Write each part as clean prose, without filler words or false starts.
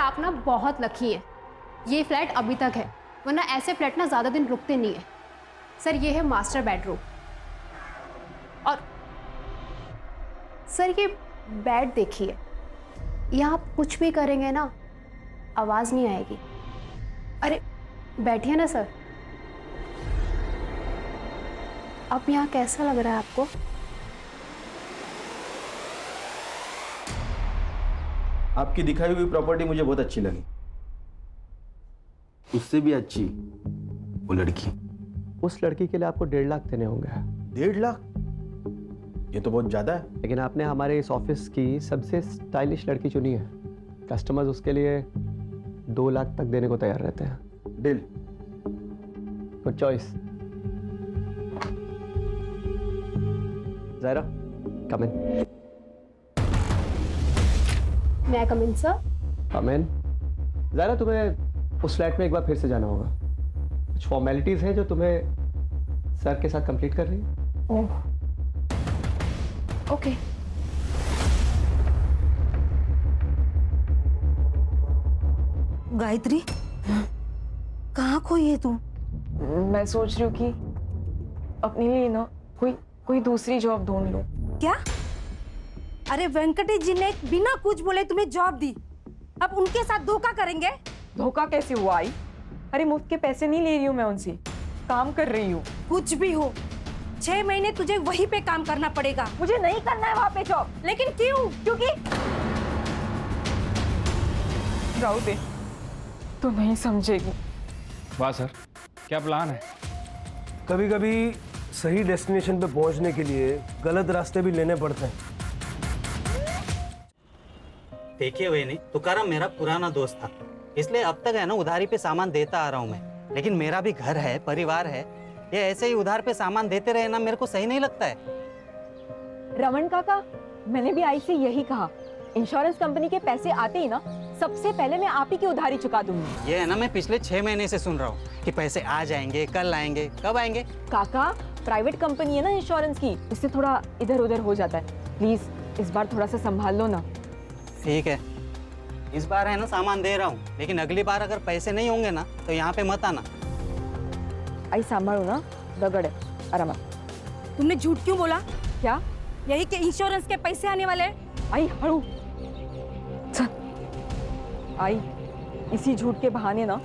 आप ना बहुत लकी हैं, ये फ्लैट अभी तक है, वरना ऐसे फ्लैट ना ज़्यादा दिन रुकते नहीं है। सर ये है मास्टर बेडरूम, और सर ये बेड देखिए, यहाँ आप कुछ भी करेंगे ना आवाज़ नहीं आएगी। अरे बैठिए ना सर। अब यहाँ कैसा लग रहा है आपको? आपकी दिखाई हुई प्रॉपर्टी मुझे बहुत अच्छी लगी, उससे भी अच्छी वो लड़की। उस लड़की के लिए आपको 1.5 लाख देने होंगे। 1.5 लाख? ये तो बहुत ज्यादा है। लेकिन आपने हमारे इस ऑफिस की सबसे स्टाइलिश लड़की चुनी है। कस्टमर्स उसके लिए 2 लाख तक देने को तैयार रहते हैं। Deal. Good choice. Zaira, come in. मैं कम इन सर? कम इन। ज़ायरा, तुम्हें उस फ्लैट में एक बार फिर से जाना होगा। कुछ फॉर्मेलिटीज़ हैं जो तुम्हें सर के साथ कंप्लीट करनी है। Oh okay. गायत्री, कहाँ खोई है तू? मैं सोच रही हूँ कि अपने लिए ना कोई दूसरी जॉब ढूंढ लूं। क्या? अरे वेंकटेश जी ने बिना कुछ बोले तुम्हें जॉब दी, अब उनके साथ धोखा करेंगे? धोखा कैसे हुआ आई? अरे मुफ्त के पैसे नहीं ले रही हूँ मैं उनसे, काम कर रही हूँ। कुछ भी हो, 6 महीने तुझे वहीं पे काम करना पड़ेगा। मुझे नहीं करना है वहाँ पे जॉब। लेकिन क्यों? क्योंकि राहु दे तो नहीं समझेगी। वाह सर, क्या प्लान है? कभी कभी सही डेस्टिनेशन पे पहुंचने के लिए गलत रास्ते भी लेने पड़ते हैं। देखिए वेनी, तुकाराम मेरा पुराना दोस्त था, इसलिए अब तक है ना उधारी पे सामान देता आ रहा हूँ मैं। लेकिन मेरा भी घर है, परिवार है, ये ऐसे ही उधार पे सामान देते रहे ना मेरे को सही नहीं लगता है। रमन काका, मैंने भी आई से यही कहा, इंश्योरेंस कंपनी के पैसे आते ही ना सबसे पहले मैं आप ही की उधारी चुका दूंगी। ये है ना मैं पिछले 6 महीने से सुन रहा हूँ कि पैसे आ जाएंगे, कल आएंगे, कब आएंगे। काका, प्राइवेट कंपनी है ना इंश्योरेंस की, इससे थोड़ा इधर उधर हो जाता है। प्लीज इस बार थोड़ा सा संभाल लो ना। ठीक है, इस बार है ना सामान दे रहा हूँ, लेकिन अगली बार अगर पैसे नहीं होंगे ना तो यहाँ पे मत आना। आई संभालो ना, दगड़ है आराम। तुमने झूठ क्यों बोला? क्या? यही कि इंश्योरेंस के पैसे आने वाले हैं? आई हड़ू आई, इसी झूठ के बहाने ना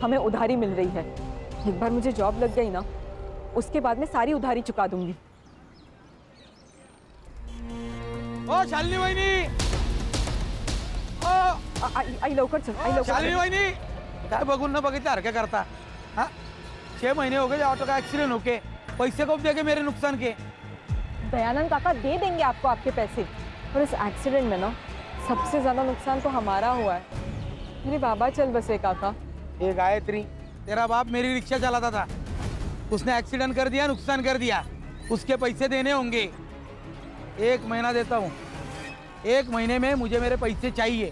हमें उधारी मिल रही है। एक बार मुझे जॉब लग गई ना, उसके बाद मैं सारी उधारी चुका दूंगी। ओ शालिनी वहिनी, आई लवकर चल, आई लवकर। शालिनी वहिनी, काय बघून न बघितल्यासारखं करता? हाँ, 6 महीने हो गए ऑटो का एक्सीडेंट होके, पैसे कब देंगे मेरे नुकसान के? दयानंद काका दे देंगे आपको आपके पैसे, और इस एक्सीडेंट में ना सबसे ज्यादा नुकसान तो हमारा हुआ है। मेरे बाबा चल बसे काका। ये गायत्री, तेरा बाप मेरी रिक्शा चलाता था, उसने एक्सीडेंट कर दिया, नुकसान कर दिया, उसके पैसे देने होंगे। 1 महीना देता हूँ, 1 महीने में मुझे मेरे पैसे चाहिए।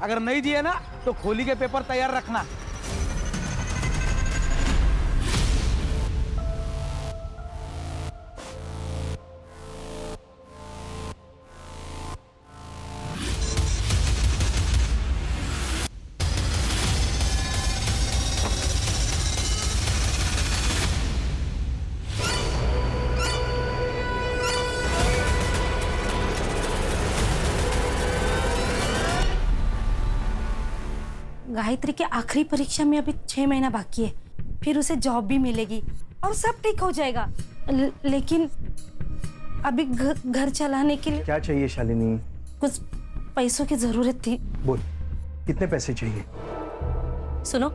अगर नहीं दिए ना तो खोली के पेपर तैयार रखना। गायत्री की आखिरी परीक्षा में अभी 6 महीना बाकी है, फिर उसे जॉब भी मिलेगी और सब ठीक हो जाएगा। लेकिन अभी घर चलाने के लिए क्या चाहिए शालिनी? कुछ पैसों की जरूरत थी। बोल, कितने पैसे चाहिए? सुनो,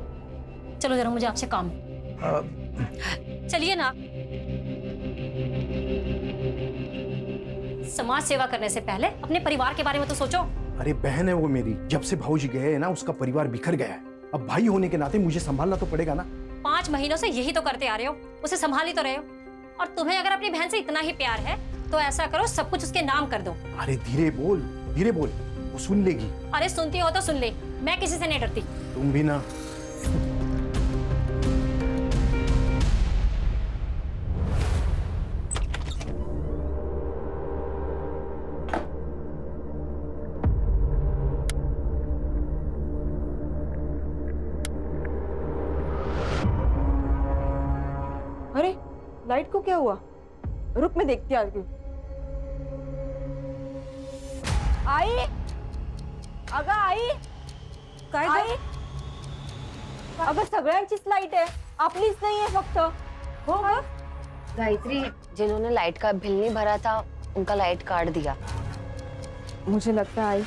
चलो जरा, मुझे आपसे काम। चलिए ना। समाज सेवा करने से पहले अपने परिवार के बारे में तो सोचो। अरे बहन है वो मेरी, जब से भाऊजी गए हैं ना उसका परिवार बिखर गया है। अब भाई होने के नाते मुझे संभालना तो पड़ेगा ना। 5 महीनों से यही तो करते आ रहे हो, उसे संभाल ही तो रहे हो। और तुम्हें अगर अपनी बहन से इतना ही प्यार है तो ऐसा करो, सब कुछ उसके नाम कर दो। अरे धीरे बोल, धीरे बोल, वो सुन लेगी। अरे सुनती हो तो सुन ले, मैं किसी से नहीं डरती। तुम भी ना। लाइट को क्या हुआ? रुक, मैं देखती हूँ। आई, अगं आई, काय आई, अगं सगळ्यांचीच लाईट आहे, आपलीच नाही आहे फक्त. हो ग? गायत्री, जिन्होंने लाइट का बिल नहीं भरा था उनका लाइट काट दिया। मुझे लगता है आई,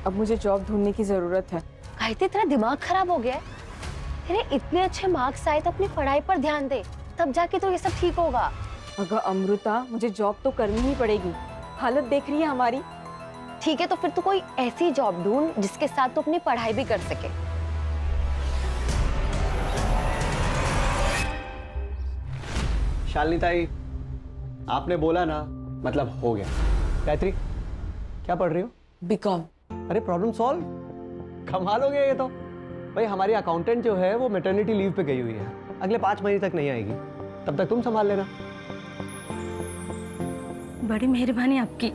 अब मुझे जॉब ढूंढने की जरूरत है। गायत्री, तेरा दिमाग खराब हो गया है? तेरे इतने अच्छे मार्क्स आए तो अपनी पढ़ाई पर ध्यान दे, तब जाके तो ये सब ठीक होगा। अगं अमृता, मुझे जॉब तो करनी ही पड़ेगी, हालत देख रही है हमारी। ठीक है, तो फिर तू कोई ऐसी जॉब ढूंढ जिसके साथ तू अपनी पढ़ाई भी कर सके। शालिनी ताई, आपने बोला ना, मतलब हो गया। गायत्री, क्या पढ़ रही हो? बीकॉम। अरे प्रॉब्लम सॉल्व, कमाल हो गया ये तो। भाई हमारी अकाउंटेंट जो है वो मैटरनिटी लीव पे गई हुई है, अगले 5 महीने तक नहीं आएगी, तब तक तुम संभाल लेना। बड़ी मेहरबानी आपकी।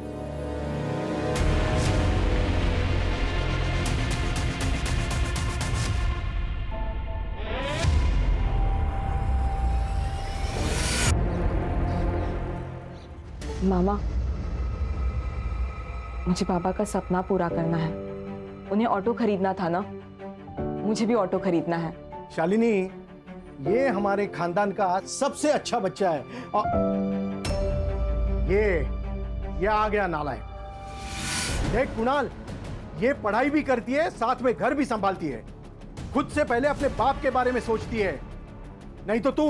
मामा, मुझे पापा का सपना पूरा करना है। उन्हें ऑटो खरीदना था ना, मुझे भी ऑटो खरीदना है। शालिनी, ये हमारे खानदान का सबसे अच्छा बच्चा है। और ये आ गया नालायक। देख कुणाल, ये पढ़ाई भी करती है, साथ में घर भी संभालती है। खुद से पहले अपने बाप के बारे में सोचती है, नहीं तो तू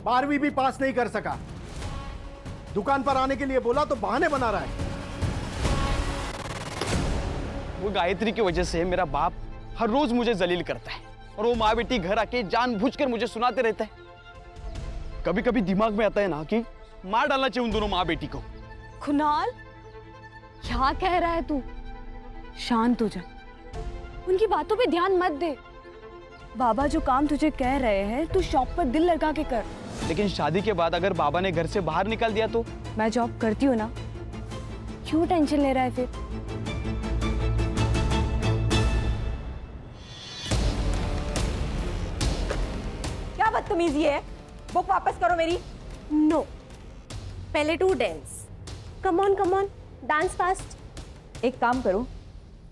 12वीं भी पास नहीं कर सका। दुकान पर आने के लिए बोला तो बहाने बना रहा है। वो गायत्री की वजह से मेरा बाप हर रोज मुझे जलील करता है और वो माँ बेटी घर आके जानबूझकर मुझे सुनाते रहता है। कभी कभी दिमाग में आता है ना कि मार डालना चाहिए उन दोनों माँ बेटी को। कुणाल, क्या कह रहा है तू? शांत हो जा, उनकी बातों पे ध्यान मत दे। बाबा जो काम तुझे कह रहे हैं तू शॉप पर दिल लगा के कर। लेकिन शादी के बाद अगर बाबा ने घर से बाहर निकाल दिया तो? मैं जॉब करती हूँ ना, क्यों टेंशन ले रहा है फिर? क्या बदतमीजी है? बुक वापस करो मेरी। नो, पहले टू dance. Come on, dance fast. एक काम करो,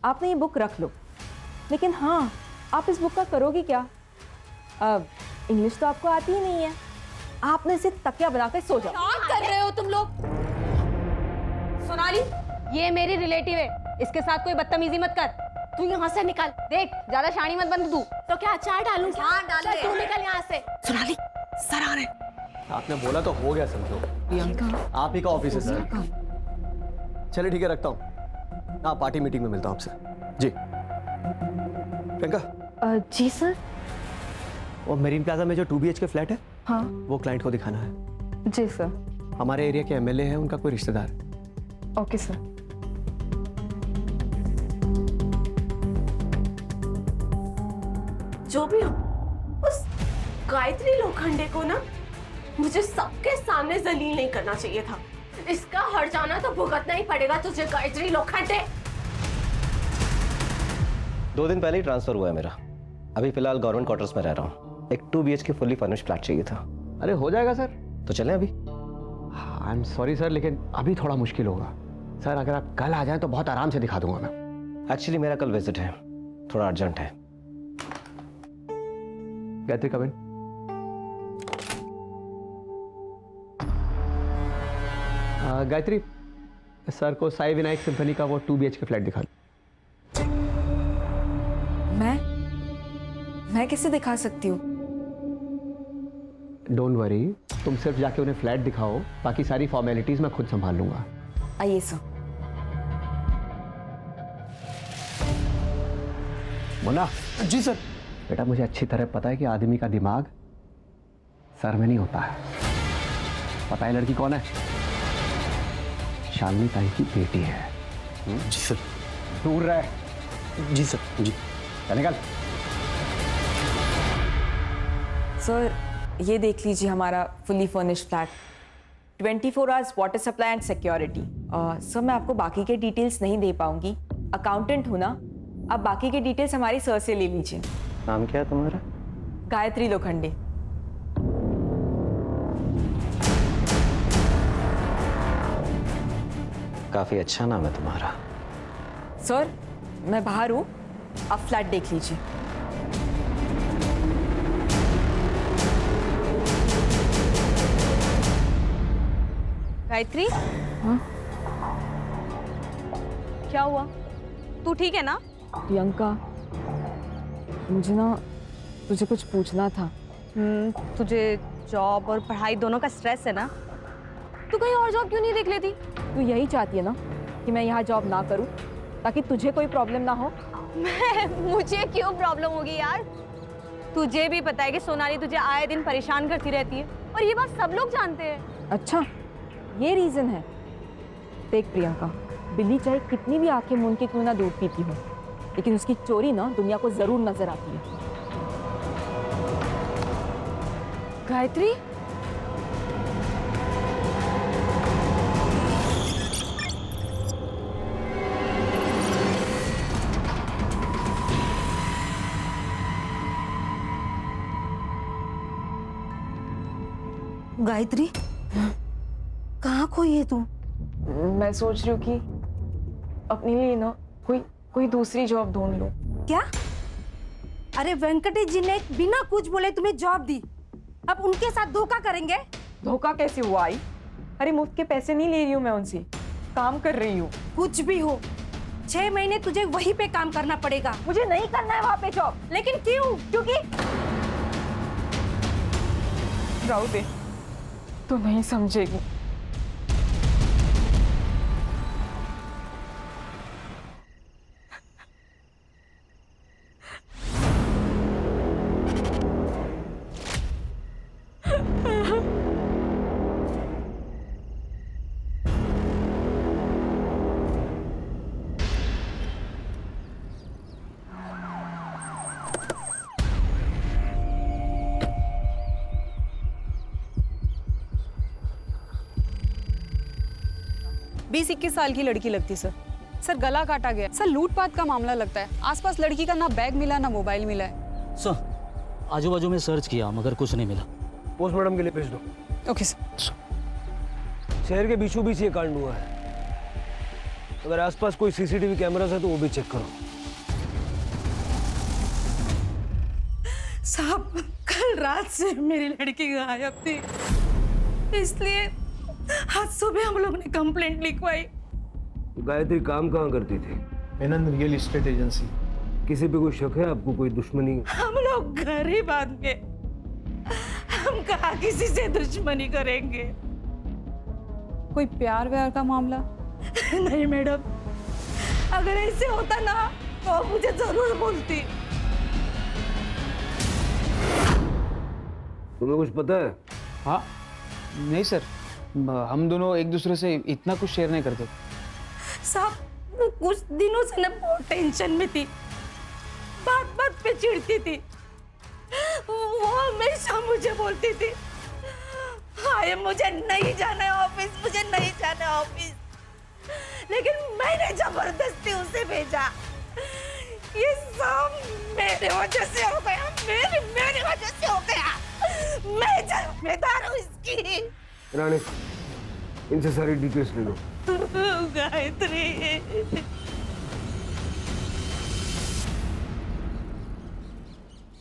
आपने ये बुक रख लो, लेकिन हाँ, आप इस बुक का करोगी क्या? अब इंग्लिश तो आपको आती ही नहीं है, आपने इसे तकिया बनाकर सो जाओ। क्या कर रहे हो तुम लोग? सोनाली, ये मेरी रिलेटिव है, इसके साथ कोई बदतमीजी मत कर। तू यहाँ से निकल। देख, ज्यादा शानी मत बन तू। तो क्या अचार डालूं? हाँ डाल दे। तू निकल यहाँ से। सोनाली, सर आ रहे। आपने बोला तो हो गया समझो। आप ही का ऑफिस है सर। चलिए ठीक है, रखता हूँ। हाँ, पार्टी मीटिंग में मिलता हूँ आपसे। जी प्रियंका। जी सर। वो मेरीन प्लाजा में जो 2 BHK फ्लैट है, हाँ वो क्लाइंट को दिखाना है। जी सर। हमारे एरिया के MLA है, उनका कोई रिश्तेदार। Okay sir. जो भी हो, उस गायत्री लोखंडे को ना मुझे सबके सामने जलील नहीं करना चाहिए था। इसका हर जाना तो भुगतना ही पड़ेगा तुझे, गायत्री लोखंडे। 2 दिन पहले ही ट्रांसफर हुआ है मेरा। अभी फिलहाल गवर्नमेंट क्वार्टर्स में रह रहा हूँ। एक 2 BHK फुल्ली फर्निश्ड फ्लैट चाहिए था। अरे हो जाएगा सर। तो चलें अभी? आई एम सॉरी सर, लेकिन अभी थोड़ा मुश्किल होगा सर। अगर आप कल आ जाएं तो बहुत आराम से दिखा दूंगा मैं। एक्चुअली मेरा कल विजिट है, थोड़ा अर्जेंट है। गायत्री कम इन। गायत्री, सर को साई विनायक सिम्फनी का वो 2 BHK फ्लैट दिखा दो। मैं कैसे दिखा सकती हूँ? डोंट वरी, तुम सिर्फ जाके उन्हें फ्लैट दिखाओ, बाकी सारी फॉर्मेलिटीज मैं खुद संभाल लूंगा। आइए सर। मुन्ना। जी सर। बेटा, मुझे अच्छी तरह पता है कि आदमी का दिमाग सर में नहीं होता है। पता है लड़की कौन है? शालिनी ताई की बेटी है। जी सर। दूर रहे। जी सर। जी। चल निकल। सर, ये देख लीजिए हमारा fully furnished flat, 24 hours water supply and security. Sir, मैं आपको बाकी के डिटेल्स नहीं दे पाऊंगी, अकाउंटेंट हूँ ना। आप बाकी के डिटेल्स हमारी सर से ले लीजिए। नाम क्या है तुम्हारा? गायत्री लोखंडे। काफी अच्छा नाम है तुम्हारा। सर मैं बाहर हूँ, आप फ्लैट देख लीजिए। गायत्री, हाँ? क्या हुआ? तू ठीक है ना? प्रियंका, मुझे ना तुझे कुछ पूछना था। तुझे जॉब और पढ़ाई दोनों का स्ट्रेस है ना? तू कहीं और जॉब क्यों नहीं देख लेती? तू यही चाहती है ना कि मैं यहाँ जॉब ना करूँ ताकि तुझे कोई प्रॉब्लम ना हो? मुझे क्यों प्रॉब्लम होगी यार? तुझे भी पता है कि सोनाली तुझे आए दिन परेशान करती रहती है और ये बात सब लोग जानते हैं। अच्छा, ये रीजन है। देख प्रियंका, बिल्ली चाहे कितनी भी आंखें मूंद के क्यों ना दूध पीती हो, लेकिन उसकी चोरी ना दुनिया को जरूर नजर आती है। गायत्री, गायत्री, कहाँ खोई है तू? मैं सोच रही हूँ कि अपने लिए ना कोई दूसरी जॉब ढूंढ लूं। क्या? अरे वेंकटेश जी ने बिना कुछ बोले तुम्हें जॉब दी, अब उनके साथ धोखा करेंगे? धोखा कैसे हुआ आई? अरे मुफ्त के पैसे नहीं ले रही हूँ मैं उनसे, काम कर रही हूँ। कुछ भी हो, 6 महीने तुझे वहीं पे काम करना पड़ेगा। मुझे नहीं करना है वहाँ पे जॉब। लेकिन क्यों? क्योंकि राहु दे, तो नहीं समझेगी। बीस 21 साल की लड़की लगती सर। सर गला काटा गया। सर लूटपाट का मामला लगता है। आसपास लड़की का ना बैग मिला ना मोबाइल मिला है। सर आजू बाजू में सर्च किया मगर कुछ नहीं मिला। पोस्टमार्टम के लिए भेज दो। Okay sir. शहर के बीचों बीच ये कांड हुआ है। अगर आसपास कोई सीसीटीवी कैमरास है तो वो भी चेक करो। साहब, कल रात से मेरी लड़की गायब थी, इसलिए आज सुबह हम लोग ने कंप्लेंट लिखवाई। गायत्री काम कहाँ करती थी? Menon real estate agency. किसी पे कोई शक है आपको? कोई दुश्मनी? हम लोग गरीब आदमी, हम कहाँ किसी से दुश्मनी करेंगे। कोई प्यार व्यार का मामला? नहीं मैडम, अगर ऐसे होता ना तो मुझे जरूर बोलती। तुम्हें कुछ पता है? हाँ नहीं सर, हम दोनों एक दूसरे से इतना कुछ शेयर नहीं करते। साहब वो कुछ दिनों से ना बहुत टेंशन में थी, बात बात पे चिढ़ती थी। वो हमेशा मुझे बोलती थी, हाय मुझे नहीं जाना है ऑफिस, मुझे नहीं जाना है ऑफिस, लेकिन मैंने जबरदस्ती उसे भेजा। ये सब मेरे वजह से हो गया, मेरी वजह से हो गया। मैं जिम्मेदार हूँ इसकी। रानी, इनसे सारी डिटेल्स ले लो। गायत्री,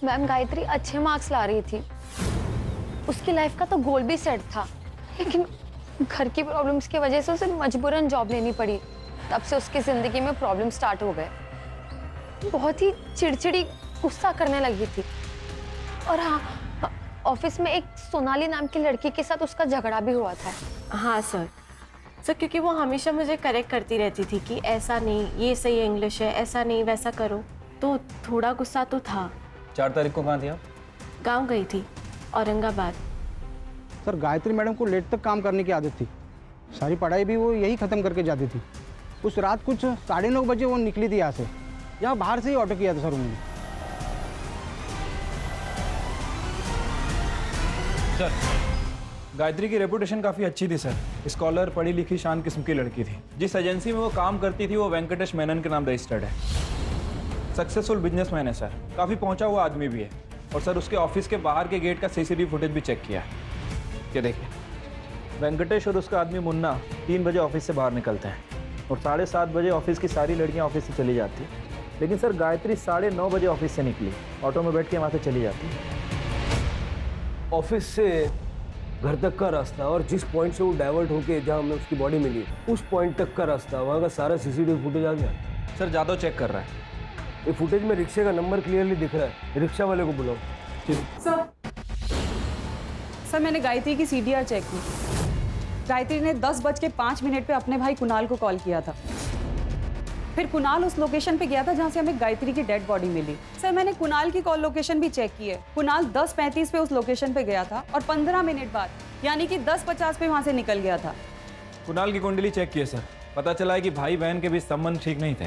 मैम गायत्री अच्छे मार्क्स ला रही थी, उसकी लाइफ का तो गोल भी सेट था, लेकिन घर की प्रॉब्लम्स की वजह से उसे मजबूरन जॉब लेनी पड़ी। तब से उसकी जिंदगी में प्रॉब्लम स्टार्ट हो गए। बहुत ही चिड़चिड़ी, गुस्सा करने लगी थी। और हाँ, ऑफिस में एक सोनाली नाम की लड़की के साथ उसका झगड़ा भी हुआ था। हाँ सर, क्योंकि वो हमेशा मुझे करेक्ट करती रहती थी कि ऐसा नहीं, ये सही इंग्लिश है, ऐसा नहीं वैसा करो, तो थोड़ा गुस्सा तो था। 4 तारीख को कहाँ थी आप? गांव गई थी, औरंगाबाद। सर गायत्री मैडम को लेट तक काम करने की आदत थी, सारी पढ़ाई भी वो यही ख़त्म करके जाती थी। उस रात कुछ 9:30 बजे वो निकली थी यहाँ से, यहाँ बाहर से ही ऑटो किया था सर उन्होंने। सर गायत्री की रेपुटेशन काफ़ी अच्छी थी सर। स्कॉलर, पढ़ी लिखी, शांत किस्म की लड़की थी। जिस एजेंसी में वो काम करती थी वो वेंकटेश मेनन के नाम रजिस्टर्ड है। सक्सेसफुल बिजनेसमैन है सर, काफ़ी पहुंचा हुआ आदमी भी है। और सर उसके ऑफिस के बाहर के गेट का सीसीटीवी फुटेज भी चेक किया है। ये देखिए, वेंकटेश और उसका आदमी मुन्ना 3 बजे ऑफिस से बाहर निकलते हैं। और 7:30 बजे ऑफिस की सारी लड़कियां ऑफिस से चली जाती। लेकिन सर गायत्री 9:30 बजे ऑफिस से निकली, ऑटो में बैठ के वहाँ से चली जाती। ऑफिस से घर तक का रास्ता और जिस पॉइंट से वो डाइवर्ट होके जहाँ हमें उसकी बॉडी मिली उस पॉइंट तक का रास्ता, वहाँ का सारा सीसीटीवी फुटेज आ गया। सर जादव चेक कर रहा है। ये फुटेज में रिक्शे का नंबर क्लियरली दिख रहा है। रिक्शा वाले को बुलाओ। सर मैंने गायत्री की CDR चेक की। गायत्री ने 10:05 पे अपने भाई कुणाल को कॉल किया था। फिर कुणाल उस लोकेशन पे गया था जहाँ से हमें गायत्री की डेड बॉडी मिली। सर मैंने कुणाल की कॉल लोकेशन भी चेक की है। कुणाल 10:35 पे उस लोकेशन पे गया था और 15 मिनट बाद यानी कि 10:50 पे वहाँ से निकल गया था। कुणाल की कुंडली चेक की है सर, पता चला है कि भाई बहन के बीच संबंध ठीक नहीं थे।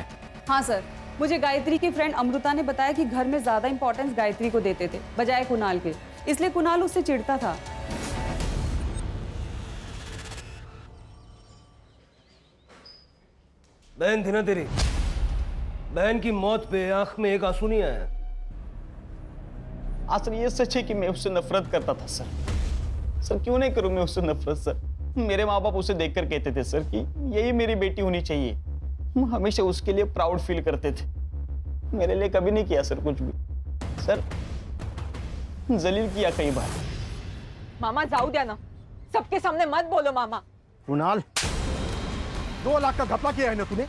हाँ सर, मुझे गायत्री की फ्रेंड अमृता ने बताया कि घर में ज्यादा इंपॉर्टेंस गायत्री को देते थे बजाय कुणाल के, इसलिए कुणाल उससे चिढ़ता था। बहन थी ना तेरी, बहन की मौत पे आंख में एक आंसू नहीं आया। सर ये सच है कि मैं उससे नफरत करता था सर। सर क्यों नहीं करूं मैं उससे नफरत सर। मेरे माँ बाप उसे देखकर कहते थे सर कि यही मेरी बेटी होनी चाहिए। हम हमेशा उसके लिए प्राउड फील करते थे। मेरे लिए कभी नहीं किया सर कुछ भी। सर जलील किया कई बार। मामा जाऊ द्या ना, सबके सामने मत बोलो मामा। कुणाल 2 लाख का घपला किया है ना तूने।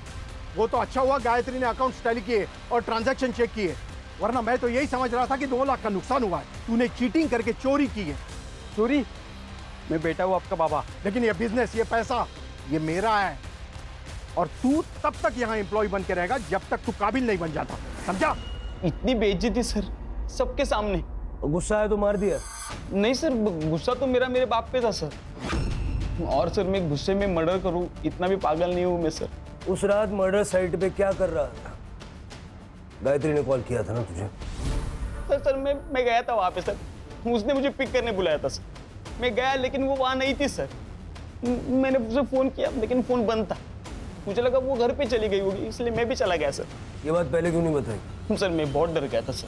वो तो अच्छा हुआ गायत्री ने अकाउंट्स टैली किए और ट्रांजैक्शन चेक किए, वरना मैं तो यही समझ रहा था कि 2 लाख का नुकसान हुआ है। तूने चीटिंग करके चोरी की है। चोरी? मैं बेटा हूँ आपका बाबा। लेकिन ये बिजनेस, ये पैसा, ये मेरा है और तू तब तक यहाँ एम्प्लॉय बन के रहेगा जब तक तू काबिल नहीं बन जाता, समझा? इतनी बेइज्जती सर सबके सामने। गुस्सा है तो मार दिया? नहीं सर, गुस्सा तो मेरे बाप पे था सर। और सर मैं गुस्से में मर्डर करूं इतना भी पागल नहीं हूं मैं सर। उस रात मर्डर साइट पे क्या कर रहा था? गायत्री ने कॉल किया था ना तुझे? सर मैं गया था वहां पे सर। उसने मुझे पिक करने बुलाया था सर। मैं गया लेकिन वो वहां नहीं थी सर। मैंने उसे फोन किया लेकिन फोन बंद था। मुझे लगा वो घर पे चली गई होगी, इसलिए मैं भी चला गया सर। ये बात पहले क्यों नहीं बताई? सर मैं बहुत डर गया था सर।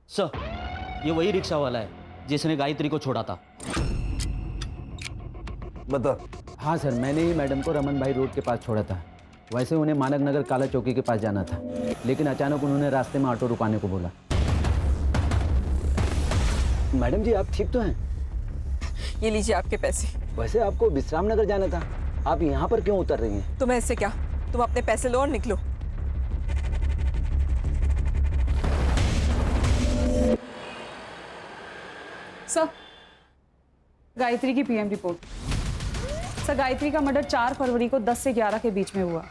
सर ये वही रिक्शा वाला है जिसने गायत्री को छोड़ा था। बता। हाँ सर, मैंने ही मैडम को रमन भाई रोड के पास छोड़ा था। वैसे उन्हें मानक नगर काला चौकी के पास जाना था, लेकिन अचानक उन्होंने रास्ते में ऑटो रुकाने को बोला। मैडम जी आप ठीक तो हैं? ये लीजिए आपके पैसे। वैसे आपको विश्राम नगर जाना था, आप यहाँ पर क्यों उतर रही हैं? तुम्हें इससे क्या, तुम अपने पैसे लो और निकलो। सर गायत्री की PM रिपोर्ट। सर गायत्री का मर्डर 4 फरवरी को 10 से 11 के बीच में हुआ।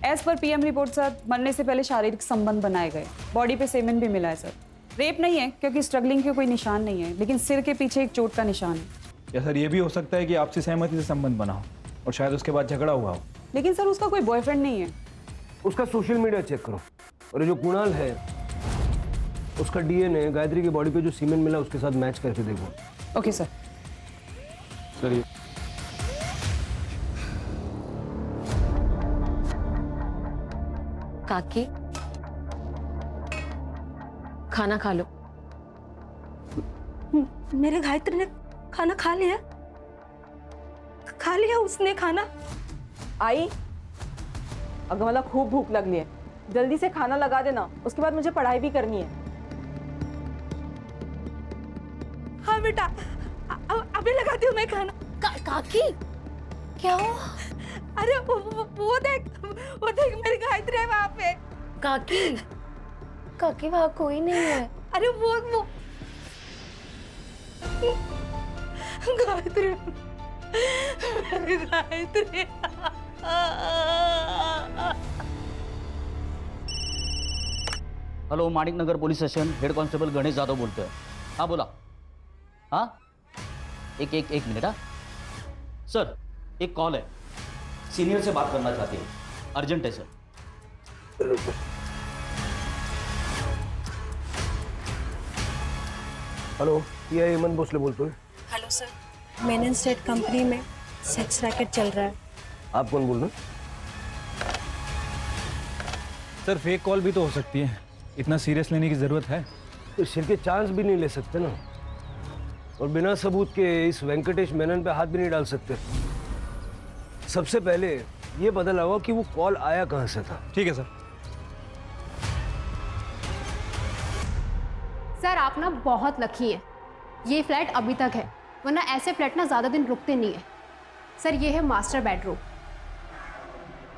As per PM report sir मरने से पहले शारीरिक संबंध बनाए गए। बॉडी पे सेमेन भी मिला है सर। रेप नहीं है क्योंकि स्ट्रगलिंग के कोई निशान नहीं है, लेकिन सिर के पीछे एक चोट का निशान है। या सर ये भी हो सकता है कि आपसी सहमति से संबंध बना हो और शायद उसके बाद झगड़ा हुआ हो। लेकिन सर उसका कोई बॉयफ्रेंड नहीं है। उसका सोशल मीडिया चेक करो और ये जो कुणाल है उसका DNA गायत्री की बॉडी पे जो सीमेन मिला उसके साथ मैच करके देखो। Okay sir. चलिए। काकी खाना खा लो। मेरे गायत्री ने खाना खा लिया? खा लिया उसने खाना? आई, अगर मला खूब भूख लगली है, जल्दी से खाना लगा देना, उसके बाद मुझे पढ़ाई भी करनी है। हाँ बेटा, अभी लगाती हूँ मैं खाना। काकी क्या हुआ? अरे वो देख मेरी गायत्री है वहाँ पे। काकी वहाँ कोई नहीं है। अरे वो गायत्री, मेरी Gayatri. Hello, Manik Nagar police station, head constable Ganesh Jadhav बोलते हैं। हाँ बोला। हाँ एक मिनट। हाँ सर, एक कॉल है, सीनियर से बात करना चाहती है, अर्जेंट है sir. Hello, PI Hemant Bhosle बोलते हैं। Hello sir, Menon state company में सेक्स रैकेट चल रहा है। आप कौन बोल रहे हैं? सर फेक कॉल भी तो हो सकती है, इतना सीरियस लेने की जरूरत है? तो सिर के चांस भी नहीं ले सकते ना। और बिना सबूत के इस वेंकटेश मेनन पे हाथ भी नहीं डाल सकते। सबसे पहले ये पता लगाओ कि वो कॉल आया कहां से था। ठीक है सर। सर आप ना बहुत लकी हैं, ये फ्लैट अभी तक है, वरना ऐसे फ्लैट ना ज़्यादा दिन रुकते नहीं है। सर ये है मास्टर बेडरूम,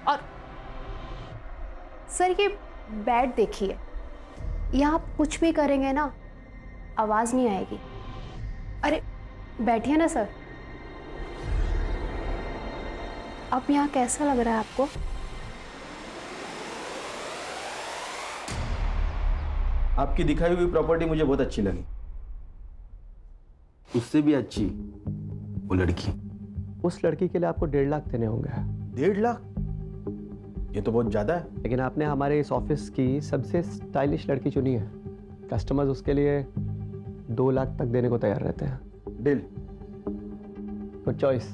और सर ये बेड देखिए, यहाँ आप कुछ भी करेंगे ना आवाज़ नहीं आएगी। अरे बैठिए ना सर। अब यहाँ कैसा लग रहा है आपको? आपकी दिखाई हुई प्रॉपर्टी मुझे बहुत अच्छी लगी, उससे भी अच्छी वो लड़की। उस लड़की के लिए आपको 1.5 लाख देने होंगे। 1.5 लाख? ये तो बहुत ज्यादा है। लेकिन आपने हमारे इस ऑफिस की सबसे स्टाइलिश लड़की चुनी है। कस्टमर्स उसके लिए 2 लाख तक देने को तैयार रहते हैं। Deal. Good choice.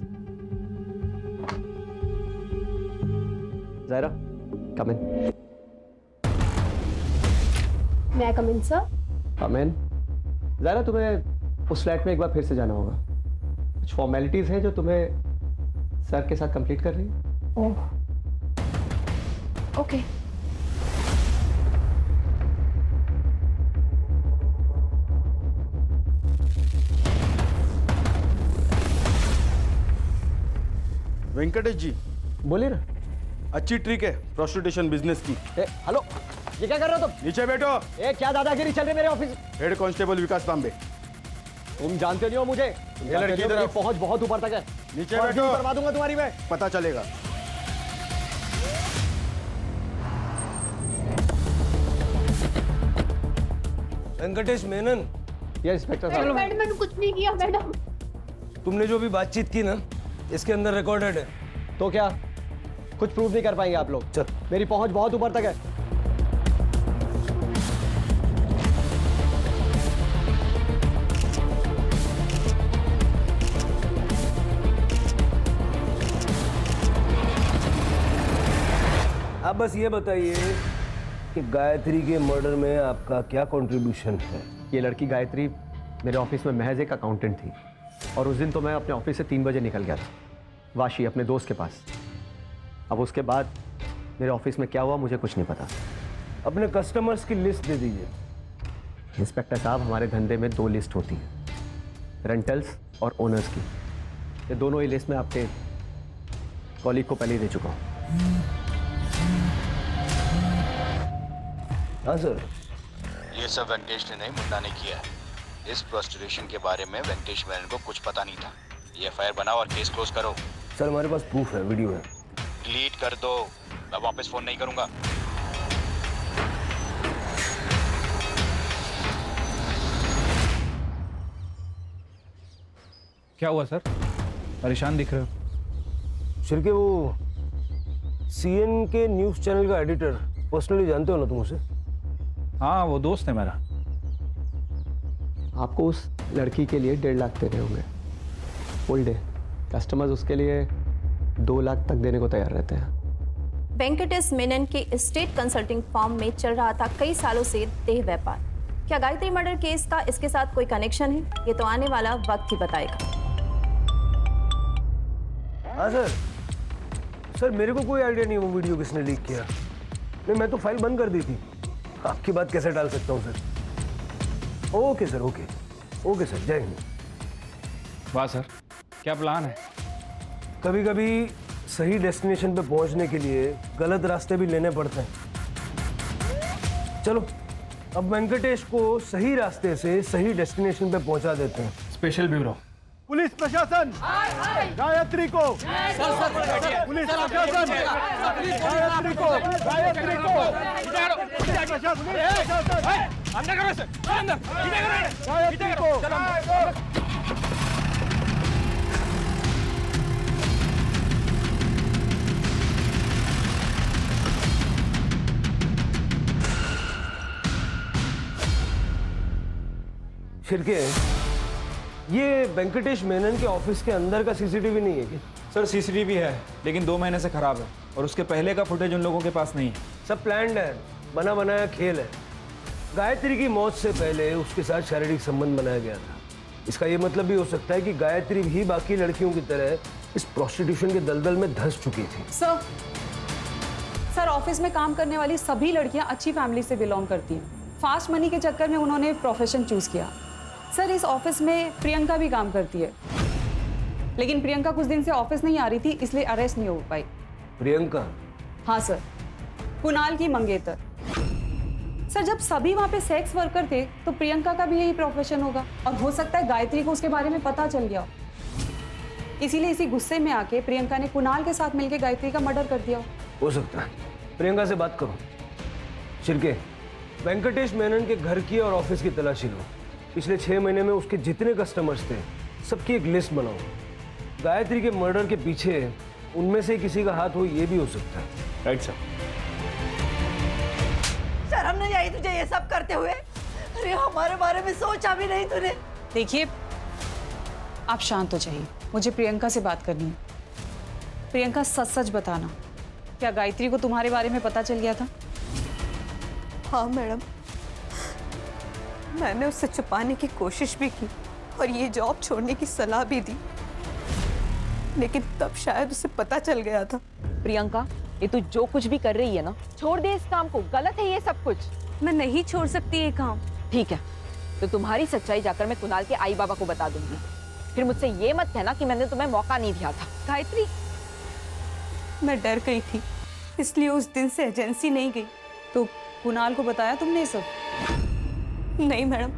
Zaira, come in. मैं कम इन सर? कम इन। ज़ायरा, तुम्हें उस फ्लैट में एक बार फिर से जाना होगा। कुछ फॉर्मेलिटीज़ हैं जो तुम्हें सर के साथ कंप्लीट करनी है। ओह, ओके। वेंकटेश जी, बोलिए ना। अच्छी ट्रिक है प्रोस्टिट्यूशन बिजनेस की। हेलो, ये क्या कर रहे हो तुम? नीचे बैठो। क्या दादागिरी चल रही है मेरे ऑफिस? हेड कांस्टेबल विकास तांबे। तुम जानते नहीं हो मुझे। ये लड़की इधर पहुंच बहुत ऊपर तक है। नीचे बैठो, करवा दूंगा तुम्हारी मैं। पता चलेगा। वेंकटेश मेनन। ये इंस्पेक्टर साहब। मैंने कुछ नहीं किया मैडम। तुमने जो भी बातचीत की ना, इसके अंदर रिकॉर्डेड है। तो क्या कुछ प्रूव नहीं कर पाएंगे आप लोग? चल, मेरी पहुंच बहुत ऊपर तक है। आप बस ये बताइए कि गायत्री के मर्डर में आपका क्या कंट्रीब्यूशन है? ये लड़की गायत्री मेरे ऑफिस में महज एक अकाउंटेंट थी, और उस दिन तो मैं अपने ऑफिस से 3 बजे निकल गया था वाशी अपने दोस्त के पास। अब उसके बाद मेरे ऑफिस में क्या हुआ मुझे कुछ नहीं पता। अपने कस्टमर्स की लिस्ट दे दीजिए। इंस्पेक्टर साहब, हमारे धंधे में 2 लिस्ट होती है, रेंटल्स और ओनर्स की। ये दोनों ही लिस्ट में आपके कॉलीग को पहले ही दे चुका हूँ। हाँ सर। ये सब वेंकटेश ने नहीं, मुन्ना ने किया है। इस प्रोस्टिट्यूशन के बारे में वेंकटेश मेनन को कुछ पता नहीं था। ये एफआईआर बनाओ और केस क्लोज करो। सर हमारे पास प्रूफ है, वीडियो है। डिलीट कर दो, मैं वापस फोन नहीं करूंगा। क्या हुआ सर? परेशान दिख रहे हो। शिरके, वो सीएन के न्यूज चैनल का एडिटर पर्सनली जानते हो ना तुम उसे? हाँ, वो दोस्त है मेरा। आपको उस लड़की के लिए 1.5 लाख देने होंगे फुल डे। कस्टमर्स उसके लिए 2 लाख तक देने को तैयार रहते हैं। वेंकटेश मेनन के स्टेट कंसल्टिंग फर्म में चल रहा था कई सालों से देह व्यापार। क्या गायत्री मर्डर केस का इसके साथ कोई कनेक्शन है? ये तो आने वाला वक्त ही बताएगा। हाँ सर। सर मेरे को कोई आइडिया नहीं वो वीडियो किसने लीक किया। नहीं, मैं तो फाइल बंद कर दी थी। आपकी बात कैसे डाल सकता हूँ sir? Okay sir, okay okay sir, जय हिंद। वाह सर, क्या प्लान है? कभी कभी सही डेस्टिनेशन पे पहुंचने के लिए गलत रास्ते भी लेने पड़ते हैं। चलो अब वेंकटेश को सही रास्ते से सही डेस्टिनेशन पे पहुंचा देते हैं। स्पेशल ब्यूरो, पुलिस प्रशासन, गायत्री को, पुलिस प्रशासन, गायत्री को, गायत्री को, गायत्री को। शिरके, ये वेंकटेश मेनन के ऑफिस के अंदर का सीसीटीवी नहीं है क्या? सर सीसीटीवी है, लेकिन 2 महीने से खराब है, और उसके पहले का फुटेज उन लोगों के पास नहीं है। सब प्लान्ड है, बना बनाया खेल है। गायत्री की मौत से पहले उसके साथ शारीरिक संबंध बनाया गया था, इसका ये मतलब भी हो सकता है कि गायत्री भी बाकी लड़कियों की तरह इस प्रोस्टिट्यूशन के दलदल में धंस चुकी थी। सर ऑफिस में काम करने वाली सभी लड़कियां अच्छी फैमिली से बिलोंग करती हैं। फास्ट मनी के चक्कर में उन्होंने प्रोफेशन चूज किया। सर इस ऑफिस में प्रियंका भी काम करती है, लेकिन प्रियंका कुछ दिन से ऑफिस नहीं आ रही थी, इसलिए अरेस्ट नहीं हो पाई। प्रियंका? हाँ सर, कुणाल की मंगेतर। सर जब सभी वहाँ पे सेक्स वर्कर थे तो प्रियंका का भी यही प्रोफेशन होगा, और हो सकता है गायत्री को उसके बारे में पता चल गया हो, इसीलिए इसी गुस्से में आके प्रियंका ने कुणाल के साथ मिलकर गायत्री का मर्डर कर दिया हो सकता है। प्रियंका से बात करो। शिर्के, वेंकटेश मेनन के घर की और ऑफिस की तलाशी लो। पिछले 6 महीने में उसके जितने कस्टमर्स थे सबकी एक लिस्ट बनाओ। गायत्री के मर्डर के पीछे उनमें से किसी का हाथ हो, ये भी हो सकता है। Right sir. शर्म नहीं आई तुझे ये सब करते हुए? अरे हमारे बारे में सोचा भी नहीं तूने। देखिए आप शांत हो जाइए, मुझे प्रियंका से बात करनी है। प्रियंका सच सच बताना, क्या गायत्री को तुम्हारे बारे में पता चल गया था? हाँ मैडम, मैंने उससे छुपाने की कोशिश भी की और ये जॉब छोड़ने की सलाह भी दी, लेकिन तब शायद उसे पता चल गया था। प्रियंका, ये तू जो कुछ भी कर रही है ना, छोड़ दे इस काम को। गलत है ये सब कुछ। मैं नहीं छोड़ सकती ये काम। ठीक है, तो तुम्हारी सच्चाई जाकर मैं कुणाल के आई बाबा को बता दूंगी। फिर मुझसे ये मत कहना कि मैंने तुम्हें मौका नहीं दिया था। गायत्री, मैं डर गई थी, इसलिए उस दिन से एजेंसी नहीं गई। तो कुणाल को बताया तुमने ये सब? नहीं मैडम,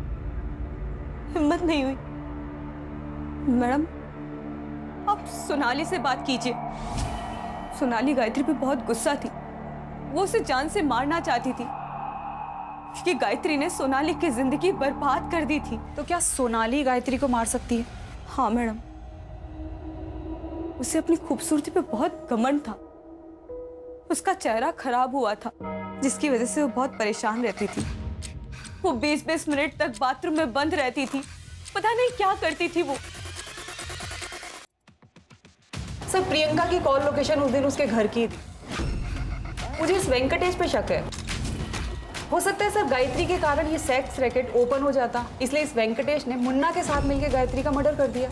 हिम्मत नहीं हुई। मैडम आप सोनाली से बात कीजिए। सोनाली गायत्री पे बहुत गुस्सा थी, वो उसे जान से मारना चाहती थी क्योंकि गायत्री ने सोनाली की जिंदगी बर्बाद कर दी थी। तो क्या सोनाली गायत्री को मार सकती है? हाँ मैडम, उसे अपनी खूबसूरती पे बहुत घमंड था। उसका चेहरा खराब हुआ था, जिसकी वजह से वो बहुत परेशान रहती थी। वो 20-20 मिनट तक बाथरूम में बंद रहती थी, पता नहीं क्या करती थी वो। सर प्रियंका की कॉल लोकेशन उस दिन उसके घर की थी। मुझे इस वेंकटेश पे शक है। हो सकता है सर गायत्री के कारण ये सेक्स रैकेट ओपन हो जाता, इसलिए इस वेंकटेश ने मुन्ना के साथ मिलकर गायत्री का मर्डर कर दिया।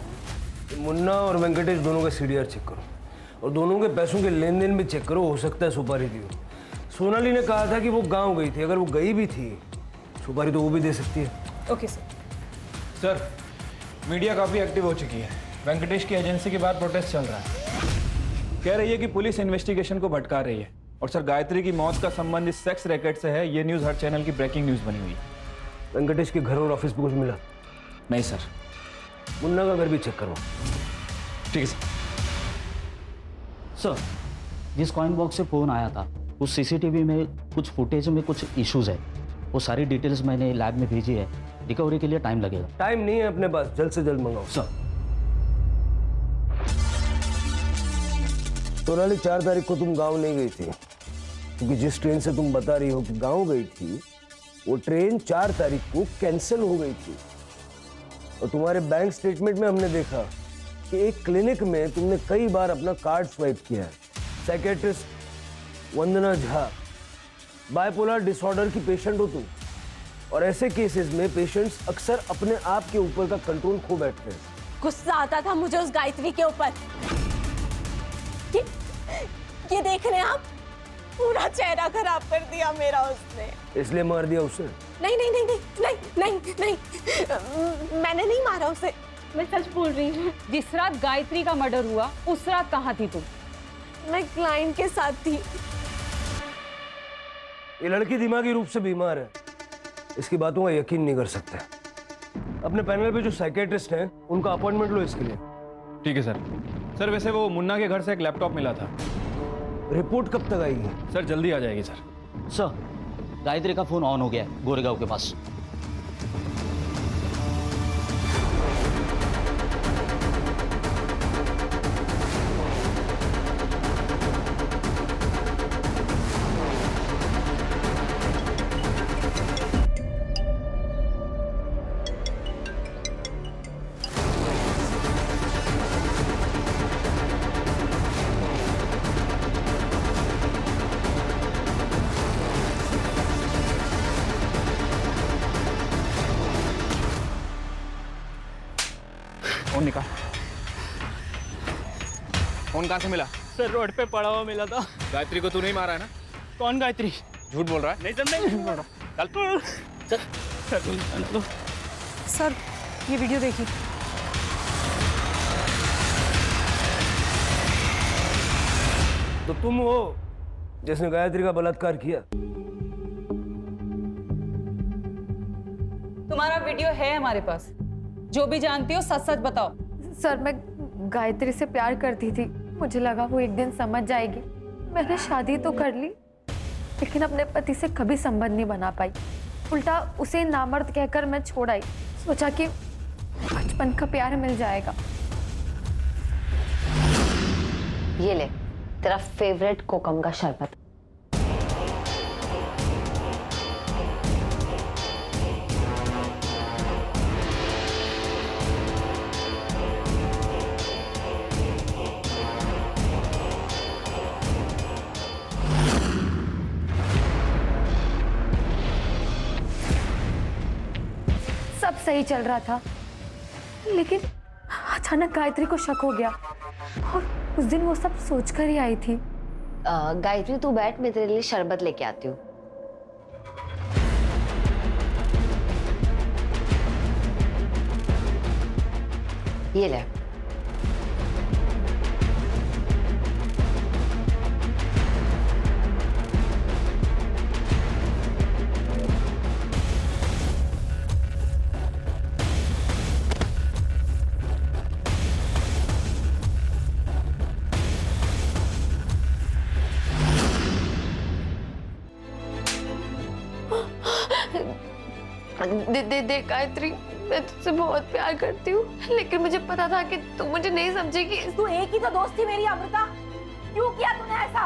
मुन्ना और वेंकटेश दोनों का सीडीआर चेक करो और दोनों के पैसों के लेन देन भी चेक करो। हो सकता है सुपारी दी हो। सोनाली ने कहा था कि वो गांव गई थी, अगर वो गई भी थी सुपारी तो वो भी दे सकती है। Okay sir. सर मीडिया काफ़ी एक्टिव हो चुकी है। वेंकटेश की एजेंसी के बाद प्रोटेस्ट चल रहा है। कह रही है कि पुलिस इन्वेस्टिगेशन को भटका रही है। और सर गायत्री की मौत का संबंध इस सेक्स रैकेट से है, ये न्यूज़ हर चैनल की ब्रेकिंग न्यूज़ बनी हुई है। वेंकटेश के घर और ऑफिस पे कुछ मिला? नहीं सर। मुन्ना का घर भी चेक करो। ठीक है सर। सर जिस कॉइन बॉक्स से फ़ोन आया था उस सीसीटीवी में कुछ फुटेज में कुछ इश्यूज है, वो सारी डिटेल्स मैंने लैब में भेजी है। रिकवरी के लिए टाइम लगेगा। टाइम नहीं है अपने पास, जल्द से जल्द मंगाओ। सर सोनाली 4 तारीख को तुम गांव नहीं गई थी, क्योंकि जिस ट्रेन से तुम बता रही हो कि गांव गई थी वो ट्रेन 4 तारीख को कैंसिल हो गई थी। और तुम्हारे बैंक स्टेटमेंट में हमने देखा कि एक क्लिनिक में तुमने कई बार अपना कार्ड स्वाइप किया है। साइकेट्रिस्ट वंदना झा, बाइपोलर डिसऑर्डर की पेशेंट हो तुम, और ऐसे केसेस में पेशेंट्स अक्सर अपने आप के ऊपर का कंट्रोल खो बैठते हैं। गुस्सा आता था मुझे उस गायत्री के ऊपर। ये देख रहे हैं आप, पूरा चेहरा खराब कर दिया मेरा उसने। इसलिए मार दिया उसे? नहीं नहीं नहीं नहीं नहीं नहीं नहीं, मैंने नहीं मारा उसे, मैं सच बोल रही हूँ। जिस रात गायत्री का मर्डर हुआ उस रात कहाँ थी तुम? मैं क्लाइंट के साथ थी। ये लड़की दिमागी रूप से बीमार है, इसकी बातों का यकीन नहीं कर सकते। अपने पैनल पे जो साइकेट्रिस्ट हैं उनका अपॉइंटमेंट लो इसके लिए। ठीक है सर। सर वैसे वो मुन्ना के घर से एक लैपटॉप मिला था। रिपोर्ट कब तक आएगी? सर जल्दी आ जाएगी सर। सर गायत्री का फोन ऑन हो गया है गोरेगांव के पास। फोन निकाल। फोन कहाँ से मिला? सर रोड पे पड़ा हुआ मिला था। गायत्री को तू नहीं मारा है ना? कौन गायत्री? झूठ बोल रहा है? नहीं सर, नहीं बोल रहा। चल सर। सर ये वीडियो देखिए। तो तुम हो जिसने गायत्री का बलात्कार किया? तुम्हारा वीडियो है हमारे पास, जो भी जानती हो सच सच बताओ। सर मैं गायत्री से प्यार करती थी, मुझे लगा वो एक दिन समझ जाएगी। मैंने शादी तो कर ली लेकिन अपने पति से कभी संबंध नहीं बना पाई। उल्टा उसे नामर्द कहकर मैं छोड़ आई। सोचा कि बचपन का प्यार मिल जाएगा। ये ले तेरा फेवरेट कोकम का शरबत। सब सही चल रहा था लेकिन अचानक गायत्री को शक हो गया और उस दिन वो सब सोचकर ही आई थी। गायत्री तू बैठ, मैं तेरे लिए शरबत लेके आती हूँ। ये ले। दे गायत्री, मैं तुझसे बहुत प्यार करती हूँ लेकिन मुझे पता था कि तू मुझे नहीं समझेगी। तू एक ही तो दोस्त थी मेरी अमृता, क्यों किया तूने ऐसा?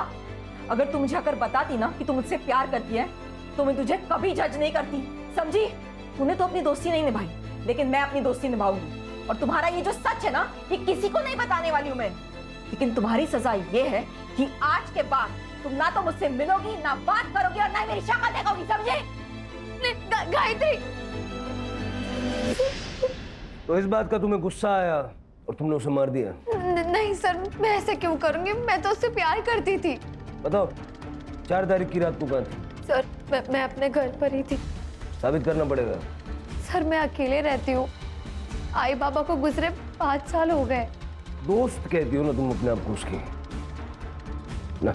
अगर तू मुझे अगर बताती ना कि तू मुझसे प्यार करती है तो मैं तुझे कभी जज नहीं करती, समझी? तूने तो अपनी दोस्ती नहीं निभाई लेकिन मैं अपनी दोस्ती निभाऊंगी। और तुम्हारा ये जो सच है ना, ये किसी को नहीं बताने वाली हूँ मैं। लेकिन तुम्हारी सजा ये है कि आज के बाद तुम ना तो मुझसे मिलोगी, ना बात करोगी और ना ही मेरी शक्ल देखोगी, समझे? गायत्री, तो इस बात का तुम्हें गुस्सा आया और तुमने उसे मार दिया? नहीं सर, मैं ऐसे क्यों करूंगी? मैं तो उससे प्यार करती थी। बताओ 4 तारीख की रात को कहाँ थी? सर मैं अपने घर पर ही थी। साबित करना पड़ेगा। सर मैं अकेले रहती हूँ, आई बाबा को गुजरे 5 साल हो गए। दोस्त कहती हो ना तुम अपने आप को उसकी? ना,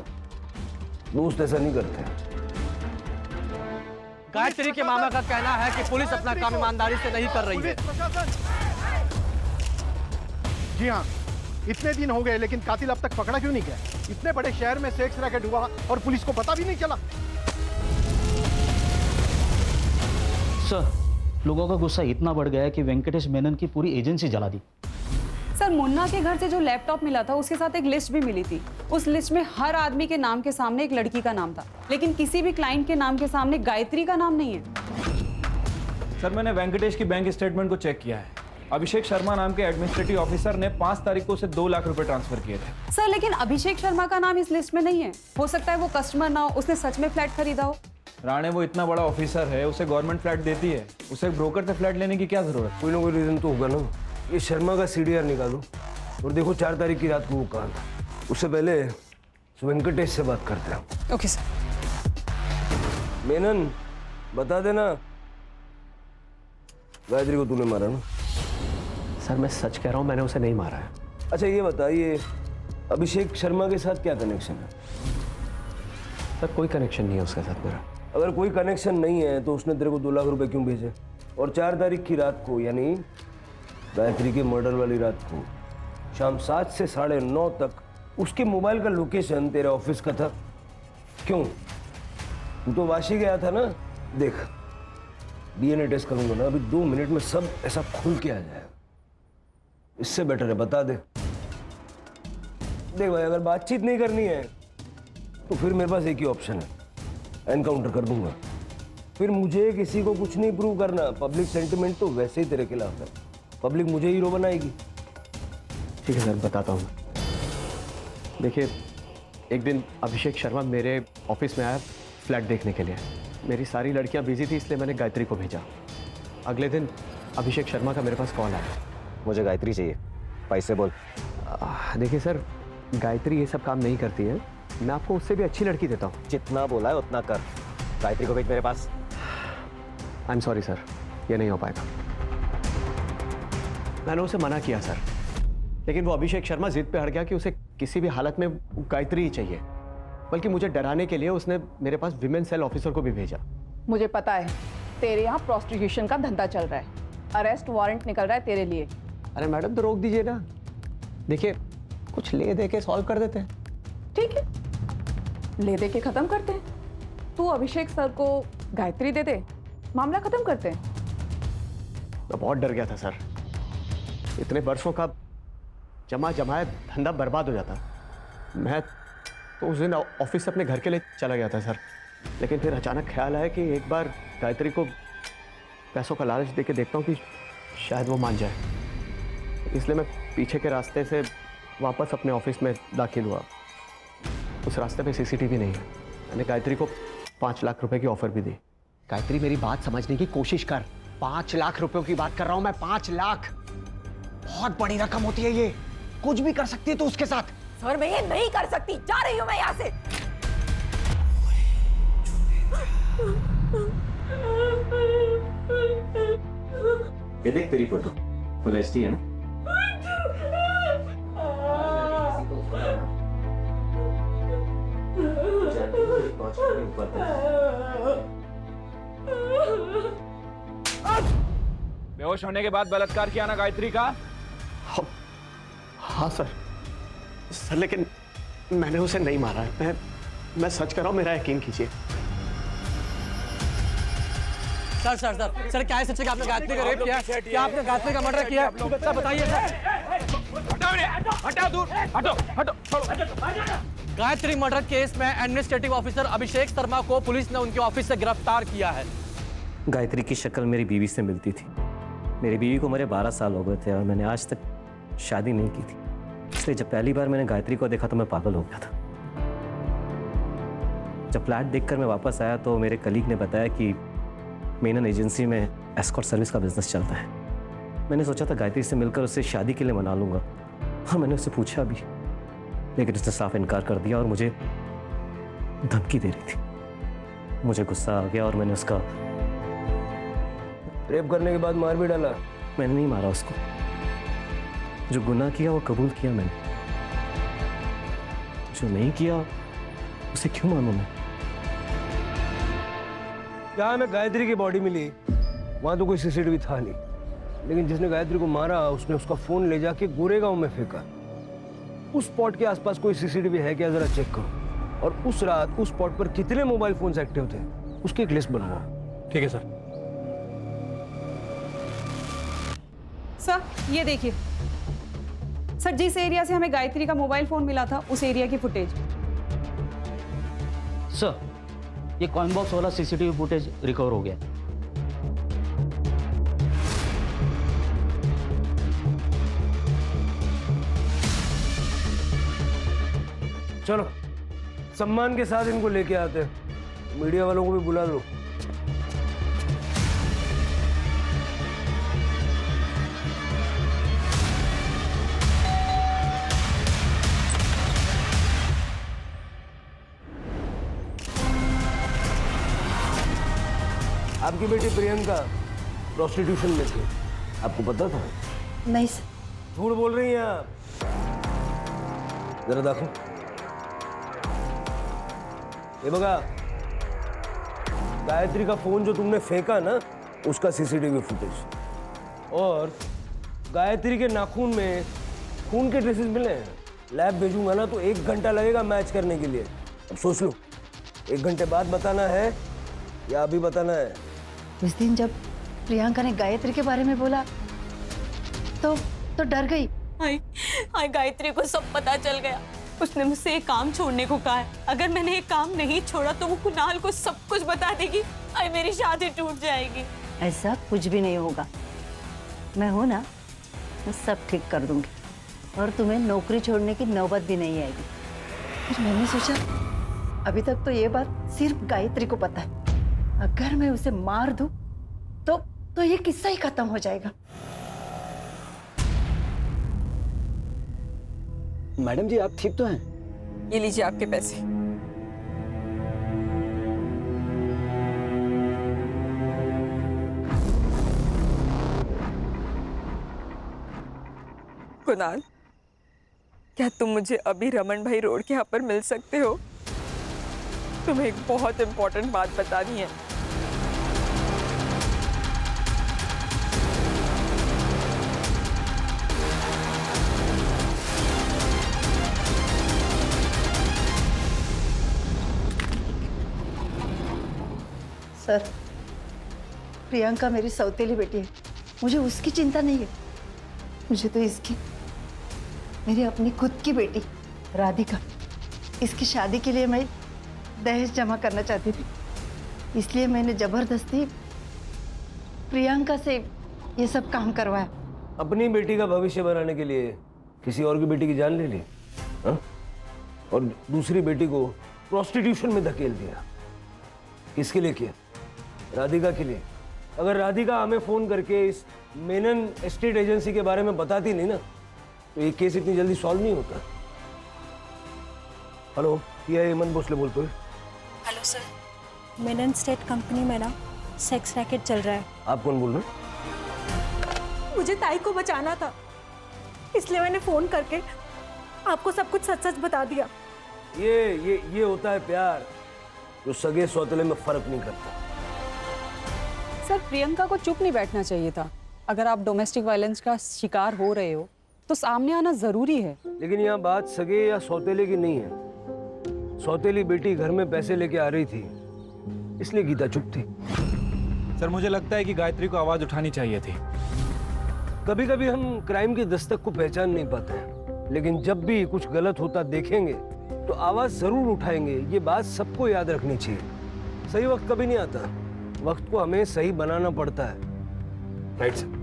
दोस्त ऐसा नहीं करते। गायत्री के मामा का कहना है कि पुलिस अपना काम ईमानदारी से नहीं कर रही है। जी हाँ, इतने दिन हो गए लेकिन कातिल अब तक पकड़ा क्यों नहीं गया? इतने बड़े शहर में सेक्स रैकेट हुआ और पुलिस को पता भी नहीं चला। सर लोगों का गुस्सा इतना बढ़ गया है कि वेंकटेश मेनन की पूरी एजेंसी जला दी। सर मुन्ना के घर से जो लैपटॉप मिला था उसके साथ एक लिस्ट भी मिली थी। उस लिस्ट में हर आदमी के नाम के सामने एक लड़की का नाम था लेकिन किसी भी क्लाइंट के नाम के सामने गायत्री का नाम नहीं है। सर मैंने वेंकटेश की बैंक स्टेटमेंट को चेक किया है। अभिषेक शर्मा नाम के एडमिनिस्ट्रेटिव ऑफिसर ने 5 तारीख को उसे 2 लाख रुपए ट्रांसफर किए थे। सर लेकिन अभिषेक शर्मा का नाम इस लिस्ट में नहीं है। हो सकता है वो कस्टमर ना हो, उसने सच में फ्लैट खरीदा हो। राणे वो इतना बड़ा ऑफिसर है, उसे गवर्नमेंट फ्लैट देती है, उसे ब्रोकर से फ्लैट लेने की क्या जरूरत? कोई ना कोई रीजन तो होगा ना। ये शर्मा का CDR निकालो और देखो 4 तारीख की रात को वो कहाँ था। उससे पहले वेंकटेश से बात करते हैं। Okay sir. मेनन बता देना गायत्री को तूने मारा ना? सर मैं सच कह रहा हूँ, मैंने उसे नहीं मारा है। अच्छा ये बताइए अभिषेक शर्मा के साथ क्या कनेक्शन है? सर कोई कनेक्शन नहीं है उसके साथ मेरा। अगर कोई कनेक्शन नहीं है तो उसने तेरे को 2 लाख रुपए क्यों भेजे? और 4 तारीख की रात को यानी गायत्री के मर्डर वाली रात को शाम 7 से 9:30 तक उसके मोबाइल का लोकेशन तेरे ऑफिस का था। क्यों? तू तो वाशी गया था ना? देख DNA टेस्ट करूंगा ना, अभी 2 मिनट में सब ऐसा खुल के आ जाएगा। इससे बेटर है बता दे। देख भाई अगर बातचीत नहीं करनी है तो फिर मेरे पास एक ही ऑप्शन है, एनकाउंटर कर दूंगा। फिर मुझे किसी को कुछ नहीं प्रूव करना। पब्लिक सेंटिमेंट तो वैसे ही तेरे खिलाफ है, पब्लिक मुझे हीरो बनाएगी। ठीक है सर बताता हूँ। देखिए एक दिन अभिषेक शर्मा मेरे ऑफिस में आया फ्लैट देखने के लिए। मेरी सारी लड़कियां बिजी थी इसलिए मैंने गायत्री को भेजा। अगले दिन अभिषेक शर्मा का मेरे पास कॉल आया। मुझे गायत्री चाहिए, पैसे बोल। देखिए सर, गायत्री ये सब काम नहीं करती है, मैं आपको उससे भी अच्छी लड़की देता हूँ। जितना बोला है उतना कर। गायत्री को भेज मेरे पास। आई एम सॉरी सर, ये नहीं हो पाएगा। मैंने उसे मना किया सर, लेकिन वो अभिषेक शर्मा जिद पे अड़ गया कि उसे किसी भी हालत में गायत्री ही चाहिए। बल्कि मुझे डराने के लिए उसने मेरे पास विमेन सेल ऑफिसर को भी भेजा। मुझे पता है तेरे यहाँ प्रोस्टिट्यूशन का धंधा चल रहा है, अरेस्ट वारंट निकल रहा है तेरे लिए। अरे मैडम तो रोक दीजिए ना, देखिए कुछ ले दे के सॉल्व कर देते हैं। ठीक है, ले दे के खत्म करते हैं। तू अभिषेक सर को गायत्री दे दे, मामला खत्म करते हैं। मैं बहुत डर गया था सर, इतने वर्षों का जमा जमाया धंधा बर्बाद हो जाता। मैं तो उस दिन ऑफिस से अपने घर के लिए चला गया था सर, लेकिन फिर अचानक ख्याल आया कि एक बार गायत्री को पैसों का लालच दे के देखता हूँ कि शायद वो मान जाए। इसलिए मैं पीछे के रास्ते से वापस अपने ऑफिस में दाखिल हुआ। उस रास्ते पे सीसीटीवी नहीं है। मैंने गायत्री को 5 लाख रुपए की ऑफर भी दी। गायत्री मेरी बात समझने की कोशिश कर, 5 लाख रुपयों की बात कर रहा हूं मैं। 5 लाख बहुत बड़ी रकम होती है, ये कुछ भी कर सकती है तो उसके साथ। सर मैं ये नहीं कर सकती, जा रही हूँ मैं यहाँ से। ये देख तेरी फोटो फुल एचडी है ना। बेहोश होने के बाद बलात्कार किया ना गायत्री का? हाँ सर, लेकिन मैंने उसे नहीं मारा है। मैं सच कर रहा हूँ, मेरा यकीन कीजिए। सर सर सर सर क्या है सच? आपने गायत्री का रेप किया? क्या आपने गायत्री का मर्डर किया? सर बताइए सर। हटाओ दूर, हटो हटो। गायत्री मर्डर केस में एडमिनिस्ट्रेटिव ऑफिसर अभिषेक शर्मा को पुलिस ने उनके ऑफिस से गिरफ्तार किया है। गायत्री की शक्ल मेरी बीवी से मिलती थी। मेरी बीवी को मेरे 12 साल हो गए थे और मैंने आज तक शादी नहीं की थी। इसलिए जब पहली बार मैंने गायत्री को देखा तो मैं पागल हो गया था। जब फ्लैट देखकर मैं वापस आया तो मेरे कलीग ने बताया कि मेनन एजेंसी में एस्कॉर्ट सर्विस का बिजनेस चलता है। मैंने सोचा था गायत्री से मिलकर उससे शादी के लिए मना लूंगा, और मैंने उससे पूछा भी, लेकिन उसने साफ इनकार कर दिया और मुझे धमकी दे रही थी। मुझे गुस्सा आ गया और मैंने उसका रेप करने के बाद मार भी डाला। मैंने नहीं मारा उसको, जो गुनाह किया वो कबूल किया मैंने, जो नहीं किया उसे क्यों मानूं मैं? क्या हमें गायत्री की बॉडी मिली, वहां तो कोई सीसीटीवी था नहीं, लेकिन जिसने गायत्री को मारा उसने उसका फोन ले जाके गोरेगांव में फेंका। उस स्पॉट के आसपास कोई सीसीटीवी है क्या, जरा चेक करो। और उस रात उस स्पॉट पर कितने मोबाइल फोन्स एक्टिव थे उसकी एक लिस्ट बनवाओ। ठीक है सर। सर ये देखिए सर, जिस एरिया से हमें गायत्री का मोबाइल फोन मिला था उस एरिया की फुटेज। सर ये कॉइन बॉक्स वाला सीसीटीवी फुटेज रिकवर हो गया। चलो सम्मान के साथ इनको लेके आते हैं, मीडिया वालों को भी बुला लो। आपकी बेटी प्रियंका प्रोस्टिट्यूशन में थी, आपको पता था? नहीं सर। झूठ बोल रही हैं आप, जरा देखो। ये बगा, गायत्री का फोन जो तुमने फेंका ना उसका सीसीटीवी फुटेज, और गायत्री के नाखून में खून के ट्रेसेस मिले हैं। लैब भेजूंगा ना तो 1 घंटा लगेगा मैच करने के लिए। अब सोच लो, 1 घंटे बाद बताना है या अभी बताना है? उस दिन जब प्रियंका ने गायत्री के बारे में बोला तो डर गई। हाय गायत्री को सब पता चल गया। उसने मुझसे एक काम छोड़ने को कहा है। अगर मैंने एक काम नहीं छोड़ा तो वो कुणाल को सब कुछ बता देगी। हाय मेरी शादी टूट जाएगी। ऐसा कुछ भी नहीं होगा, मैं हूं ना, मैं सब ठीक कर दूंगी और तुम्हें नौकरी छोड़ने की नौबत भी नहीं आएगी। फिर मैंने सोचा अभी तक तो ये बात सिर्फ गायत्री को पता है, अगर मैं उसे मार दूं तो ये किस्सा ही खत्म हो जाएगा। मैडम जी आप ठीक तो हैं? ये लीजिए आपके पैसे। कुणाल, क्या तुम मुझे अभी रमन भाई रोड के यहाँ पर मिल सकते हो? तुम्हें एक बहुत इंपॉर्टेंट बात बतानी है। सर, प्रियंका मेरी सौतेली बेटी है, मुझे उसकी चिंता नहीं है। मुझे तो इसकी, मेरी अपनी खुद की बेटी राधिका, इसकी शादी के लिए मैं दहेज जमा करना चाहती थी, इसलिए मैंने जबरदस्ती प्रियंका से ये सब काम करवाया। अपनी बेटी का भविष्य बनाने के लिए किसी और की बेटी की जान ले ली, हाँ? और दूसरी बेटी को प्रोस्टिट्यूशन में धकेल दिया। किसके लिए किया? राधिका के लिए। अगर राधिका हमें फोन करके इस मेनन एस्टेट एजेंसी के बारे में बताती नहीं ना, तो ये केस इतनी जल्दी सॉल्व नहीं होता। हेलो, ये हेमंत भोसले बोलते हैं। Hello sir, Menon state company में ना सेक्स रैकेट चल रहा है। आप कौन बोल रहे हैं? मुझे ताई को बचाना था, इसलिए मैंने फोन करके आपको सब कुछ सच सच बता दिया। ये होता है प्यार, जो सगे सौतेले में फर्क नहीं करता। सर, प्रियंका को चुप नहीं बैठना चाहिए था। अगर आप डोमेस्टिक वायलेंस का शिकार हो रहे हो तो सामने आना जरूरी है। लेकिन यहाँ बात सगे या सौतेले की नहीं है। सौतेली बेटी घर में पैसे लेके आ रही थी, इसलिए गीता चुप थी। सर, मुझे लगता है कि गायत्री को आवाज उठानी चाहिए थी। कभी कभी हम क्राइम की दस्तक को पहचान नहीं पाते हैं, लेकिन जब भी कुछ गलत होता देखेंगे तो आवाज जरूर उठाएंगे। ये बात सबको याद रखनी चाहिए। सही वक्त कभी नहीं आता, वक्त को हमें सही बनाना पड़ता है। Right sir.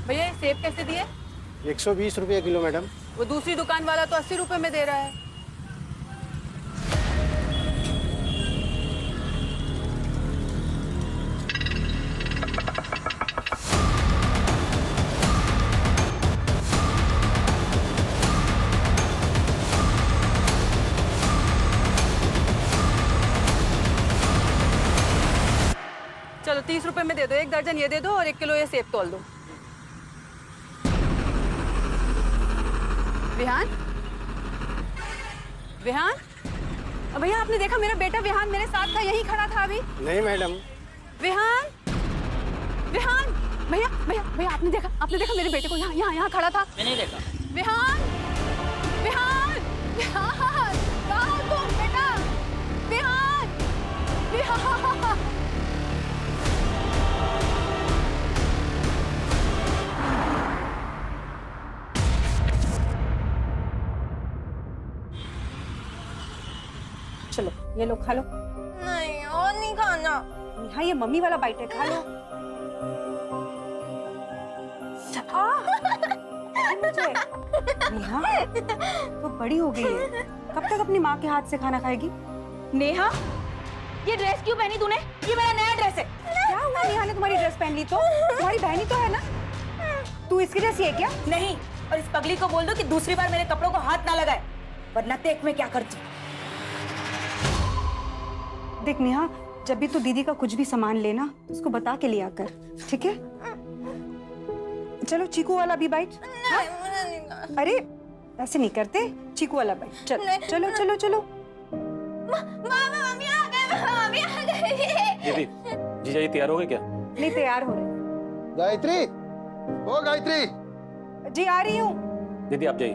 भैया, ये सेब कैसे दिए? 120 रुपये किलो मैडम। वो दूसरी दुकान वाला तो 80 रुपए में दे रहा है। चलो 30 रुपए में दे दो, 1 दर्जन ये दे दो और 1 किलो ये सेब तोल दो। विहान, विहान, भैया आपने देखा मेरा बेटा विहान मेरे साथ था, यही खड़ा था अभी। नहीं मैडम। विहान, विहान, भैया भैया भैया आपने देखा मेरे बेटे को यहाँ खड़ा था। मैंने नहीं देखा। विहान, विहान, विहान, कहाँ हो तुम बेटा? विहान, विहान। चलो ये लो, खा लो। नहीं, और नहीं खाना। हाँ, ये मम्मी वाला बाइट है, खा लो। मुझे नेहा तो बड़ी हो गई है, कब तक अपनी माँ के हाथ से खाना खाएगी? नेहा, ये ड्रेस क्यों पहनी तूने? ये मेरा नया ड्रेस है। क्या हुआ? नेहा ने तुम्हारी ड्रेस पहन ली तो? तुम्हारी बहनी तो है ना? तू इसकी जैसी है क्या? नहीं, और इस पगली को बोल दो कि दूसरी बार मेरे कपड़ों को हाथ ना लगाए, वरना देख मैं क्या करती। देख नेहा, जब भी तू दीदी का कुछ भी सामान लेना तो उसको बता के लिया कर, ठीक है? चलो चीकू वाला भी बाइट। अरे ऐसे नहीं करते, चीकू वाला बाइट। चलो चलो चलो चलो। मम्मी आ गए। दीदी, जीजा जी तैयार हो गए क्या? नहीं, तैयार हो रहे। गायत्री, ओ गायत्री। जी आ रही हूँ। दीदी आप जाइए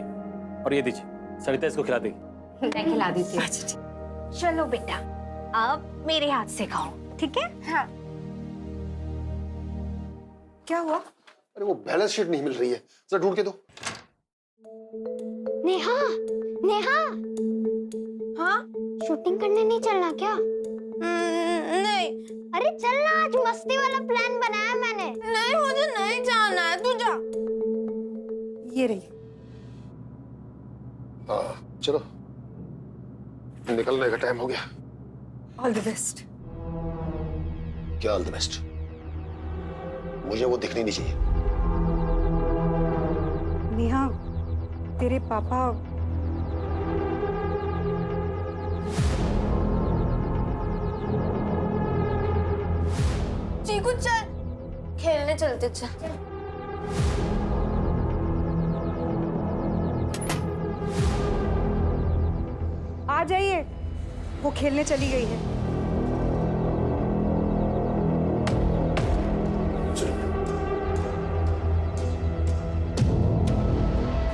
और ये दीजिए, सरिता इसको खिला देगी। मैं खिला देती हूँ। चलो बेटा, अब मेरे हाथ से खाओ, ठीक है? हाँ। क्या हुआ? अरे वो बैलेंस शीट नहीं मिल रही है, जरा ढूंढ के दो। नेहा, नेहा। हाँ नेहा, शूटिंग करने नहीं चलना क्या? नहीं। अरे चलना, आज मस्ती वाला प्लान बनाया मैंने। नहीं, मुझे नहीं जाना है, तू जा। ये रही। हाँ चलो, निकलने का टाइम हो गया। All the best. क्या ऑल द बेस्ट? मुझे वो दिखनी नहीं चाहिए। नेहा, तेरे पापा चीकू चल, खेलने चलते। चल आ जाइए, वो खेलने चली गई है।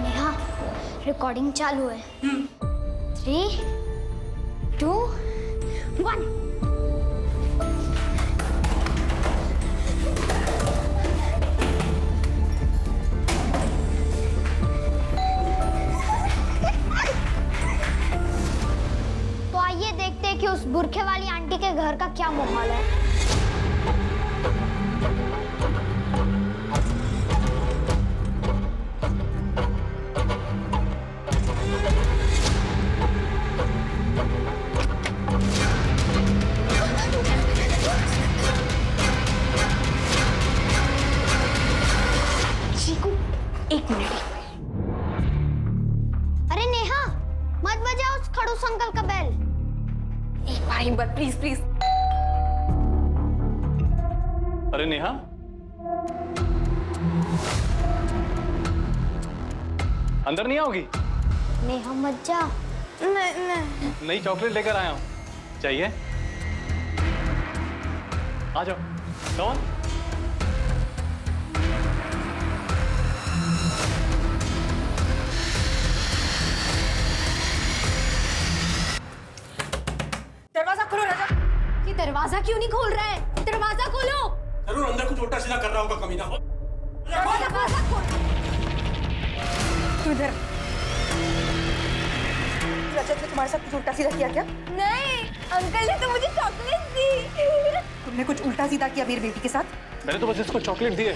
नेहा, रिकॉर्डिंग चालू है। 3, 2, 1। तो आइए देखते हैं कि उस बुरखे वाली आंटी के घर का क्या माहौल है। चीकू, 1 मिनट। अरे नेहा, मत बजाओ उस खड़ूस अंकल का बेल। एक बार प्लीज प्लीज। अरे नेहा, अंदर नहीं आओगी? नेहा मत जा। नहीं। नई चॉकलेट लेकर आया हूँ, चाहिए? आ जाओ, कौन? दरवाजा खोलो राजा। ये दरवाजा क्यों नहीं खोल रहा है? दरवाजा खोलो। जरूर अंदर कुछ उल्टा सीधा कर रहा होगा कमीना। दरवाजा खोल। तू इधर। रजत ने तुम्हारे साथ कुछ उल्टा सीधा किया क्या? नहीं, अंकल ने तो मुझे चॉकलेट दी। तुमने कुछ उल्टा सीधा किया मेरी बेटी के साथ? मैंने तो बस इसको चॉकलेट दी है।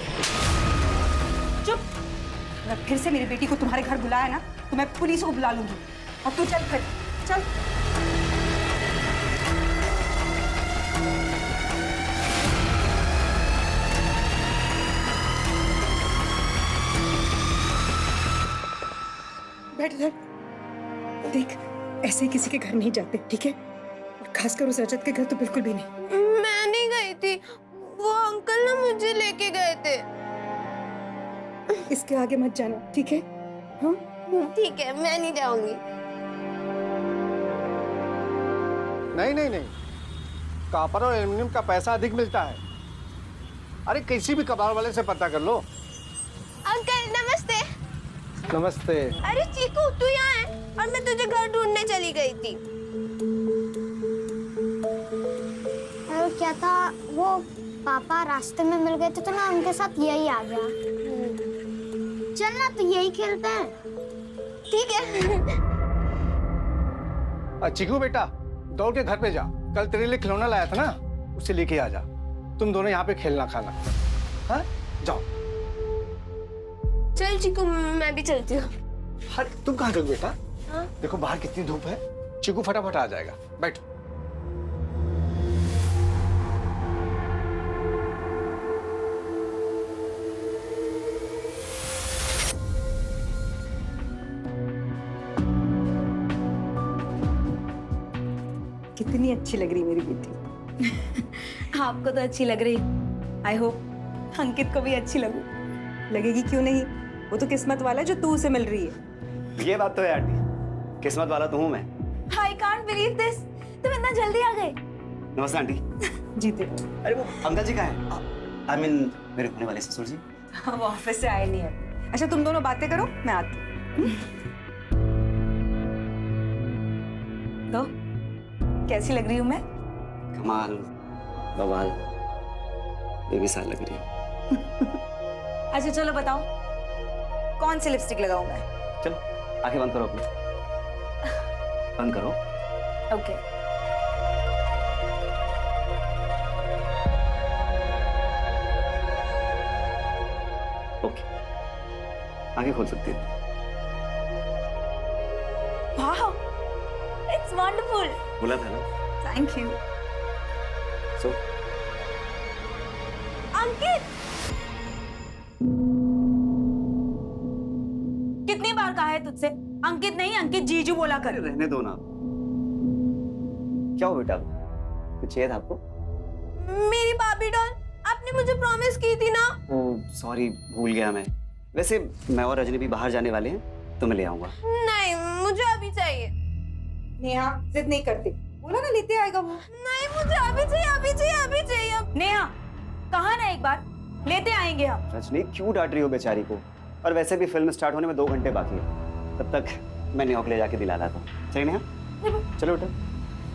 चुप। अगर फिर से मेरी बेटी को तुम्हारे घर बुलाया ना, तो मैं पुलिस को बुला लूंगी। अब तू चल, फिर चल। बैठ इधर। देख, ऐसे किसी के घर नहीं जाते, ठीक है? और खासकर उस रजत के घर तो बिल्कुल भी नहीं। मैं नहीं गई थी, वो अंकल ना मुझे लेके गए थे। इसके आगे मत जाना, ठीक है? हाँ? ठीक है, मैं नहीं जाऊंगी। नहीं नहीं नहीं, कॉपर और एल्युमिनियम का पैसा अधिक मिलता है। अरे किसी भी कबाड़ वाले से पता कर लो। अंकल नमस्ते। नमस्ते। अरे चीकू, तू यहाँ है और मैं तुझे घर ढूंढने चली गई थी। अरे क्या था, वो पापा रास्ते में मिल गए थे तो ना उनके साथ यही आ गया। चल ना, तो यही खेलते हैं। ठीक है। चिकू बेटा, दौड़ के घर पे जा। कल तेरे लिए खिलौना लाया था ना, उसे लेके आ जा। तुम दोनों यहाँ पे खेलना खाना। हाँ, जाओ। चल चिकू, मैं भी चलती हूँ। अरे तुम कहाँ जाओगे बेटा? हाँ? देखो बाहर कितनी धूप है। चिकू फटाफट आ जाएगा, बैठो। कितनी अच्छी लग रही मेरी बेटी। आपको तो अच्छी लग रही, आई होप अंकित को भी अच्छी लगू। लगेगी क्यों नहीं, वो तो किस्मत वाला है जो तू उसे मिल रही है। ये बात तो है आंटी, किस्मत वाला तो हूँ मैं। आई कांट बिलीव दिस, तुम इतना जल्दी आ गए। नमस्ते आंटी। जीते। अरे वो अंकल जी कहाँ हैं? आई मीन मेरे होने वाले ससुर जी। वो ऑफिस से आए नहीं है। अच्छा तुम दोनों बातें करो, मैं आती हूँ। तो कैसी लग रही हूँ मैं? कमाल, बवाल, बेमिसाल लग रही है। अच्छा चलो बताओ, कौन सी लिपस्टिक लगाऊं मैं? चलो आंखें बंद करो अपनी, बंद करो। ओके। ओके, आगे खोल सकती है। वाह, इट्स वंडरफुल। बोला था ना। Thank you. सो अंकित, कितनी बार कहा है तुझसे अंकित नहीं अंकित जीजू बोला कर। रहने दो ना। क्या हो बेटा, कुछ चाहिए था आपको? मेरी बाबी डॉल, आपने मुझे प्रॉमिस की थी ना। ओह सॉरी, भूल गया मैं। वैसे मैं और रजनी भी बाहर जाने वाले हैं, तो मैं ले आऊंगा। नहीं, मुझे अभी चाहिए। नेहा जिद नहीं करती, बोला ना लेते आएगा वो। नहीं, मुझे अभी चाहिए, अभी चाहिए, अभी चाहिए। नेहा, कहा ना एक बार, लेते आएंगे हम। रजनी क्यों डांट रही हो बेचारी को? और वैसे भी फिल्म स्टार्ट होने में 2 घंटे बाकी है, तब तक मैं न्यूयॉर्क ले जाके दिला लाता हूँ। चलिए नेहा, चलो बेटा।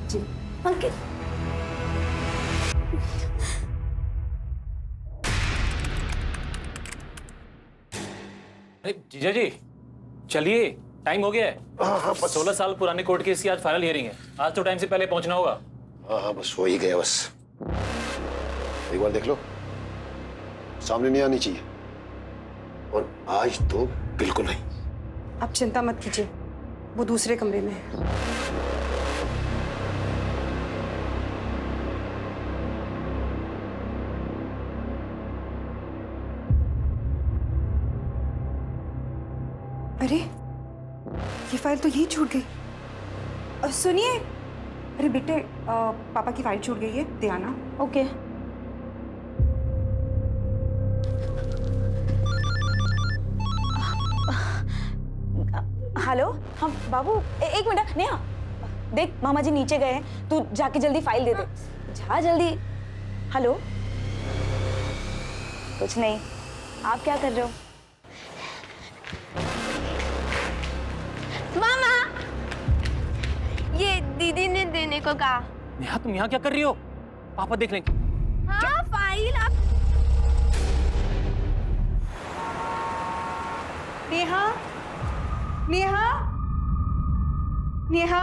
जी अंकित। अरे जीजा जी, चलिए, टाइम हो गया है। 16 साल पुराने कोर्ट केस की आज फाइनल हियरिंग है। आज तो टाइम से पहले पहुंचना होगा। हाँ बस हो ही गया। बस एक बार देख लो, सामने नहीं आनी चाहिए, और आज तो बिल्कुल नहीं। आप चिंता मत कीजिए, वो दूसरे कमरे में है। अरे ये फाइल तो यहीं छूट गई। सुनिए, अरे बेटे, पापा की फाइल छूट गई है, दे आना। ओके। हेलो, हाँ बाबू, एक मिनट। नेहा देख, मामा जी नीचे गए हैं, तू जाके जल्दी फाइल दे दे। जा जल्दी। हेलो, कुछ नहीं, आप क्या कर रहे हो? मामा, ये दीदी ने देने को कहा। नेहा तुम यहाँ क्या कर रही हो? पापा देख लेंगे। हाँ, फाइल आप। नेहा, नेहा, नेहा,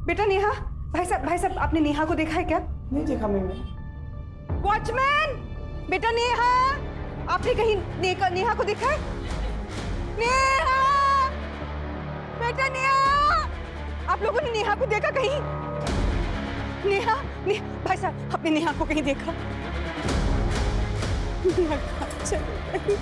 बेटा नेहा। भाई साहब आपने नेहा को देखा है क्या? नहीं देखा मैंने। वॉचमैन, बेटा नेहा, आपने कहीं नेहा को देखा है? नेहा, बेटा नेहा, आप लोगों ने नेहा को देखा कहीं? नेहा, भाई साहब आपने नेहा को कहीं देखा? नेहा कहाँ चली गई?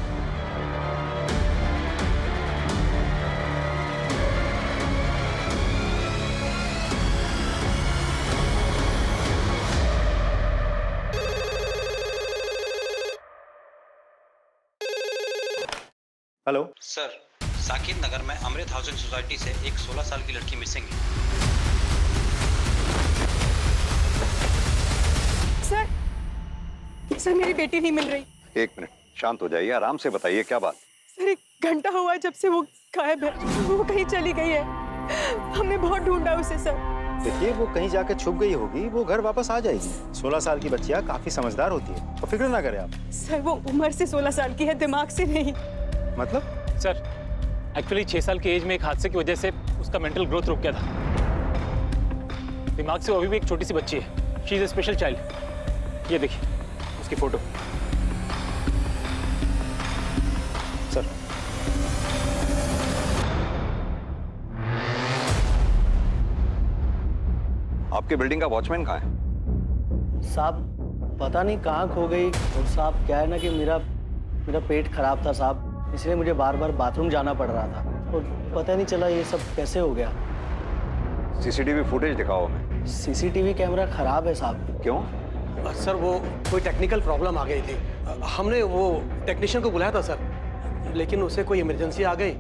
हेलो सर, साकिब नगर में अमृत हाउसिंग सोसाइटी से एक 16 साल की लड़की मिसिंग है। सर मेरी बेटी नहीं मिल रही। एक मिनट, शांत हो जाइए, आराम से बताइए क्या बात। सर 1 घंटा हुआ है जब से वो गायब है, वो कहीं चली गई है। हमने बहुत ढूंढा उसे सर। देखिए, वो कहीं जाके छुप गई होगी, वो घर वापस आ जाएगी। 16 साल की बच्चियां काफी समझदार होती है, तो फिक्र ना करें आप। सर वो उम्र से 16 साल की है, दिमाग से नहीं। मतलब? सर, एक्चुअली 6 साल की एज में एक हादसे की वजह से उसका मेंटल ग्रोथ रुक गया था। दिमाग से वो अभी भी एक छोटी सी बच्ची है। She is a special child. ये देखिए उसकी फोटो। सर, आपके बिल्डिंग का वॉचमैन कहाँ है? साहब पता नहीं कहाँ खो गई। और साहब क्या है ना कि मेरा पेट खराब था साहब, इसलिए मुझे बार बार बाथरूम जाना पड़ रहा था और पता नहीं चला ये सब कैसे हो गया। सीसीटीवी फुटेज दिखाओ हमें। सीसीटीवी कैमरा खराब है साहब। क्यों? सर वो कोई टेक्निकल प्रॉब्लम आ गई थी, हमने वो टेक्नीशियन को बुलाया था सर, लेकिन उसे कोई इमरजेंसी आ गई,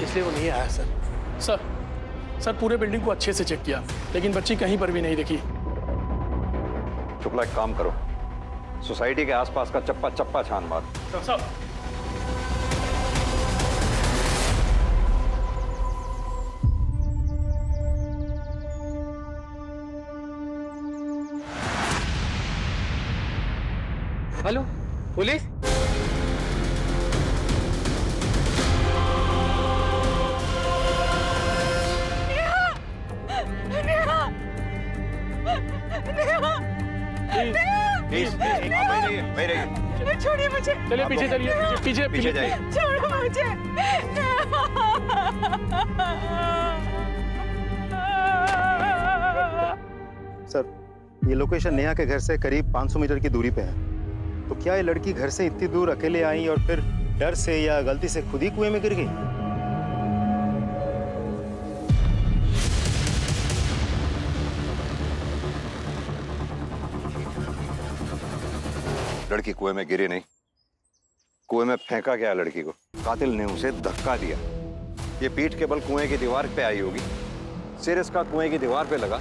इसलिए वो नहीं आया सर। सर पूरे बिल्डिंग को अच्छे से चेक किया, लेकिन बच्ची कहीं पर भी नहीं दिखी। शुक्ला, एक काम करो, सोसाइटी के आसपास का चप्पा चप्पा छान मार। Hello, police? नेहा! छोड़िए मुझे। चलिए पीछे चलिए, पीछे पीछे जाइए। छोड़ो मुझे। सर, ये लोकेशन नेहा के घर से करीब 500 मीटर की दूरी पे है। तो क्या ये लड़की घर से इतनी दूर अकेले आई और फिर डर से या गलती से खुद ही कुएं में गिर गई? लड़की कुएं में गिरी नहीं, कुएं में फेंका गया लड़की को। कातिल ने उसे धक्का दिया। ये पीठ के बल कुएं की दीवार पे आई होगी, सिर इसका कुएं की दीवार पे लगा।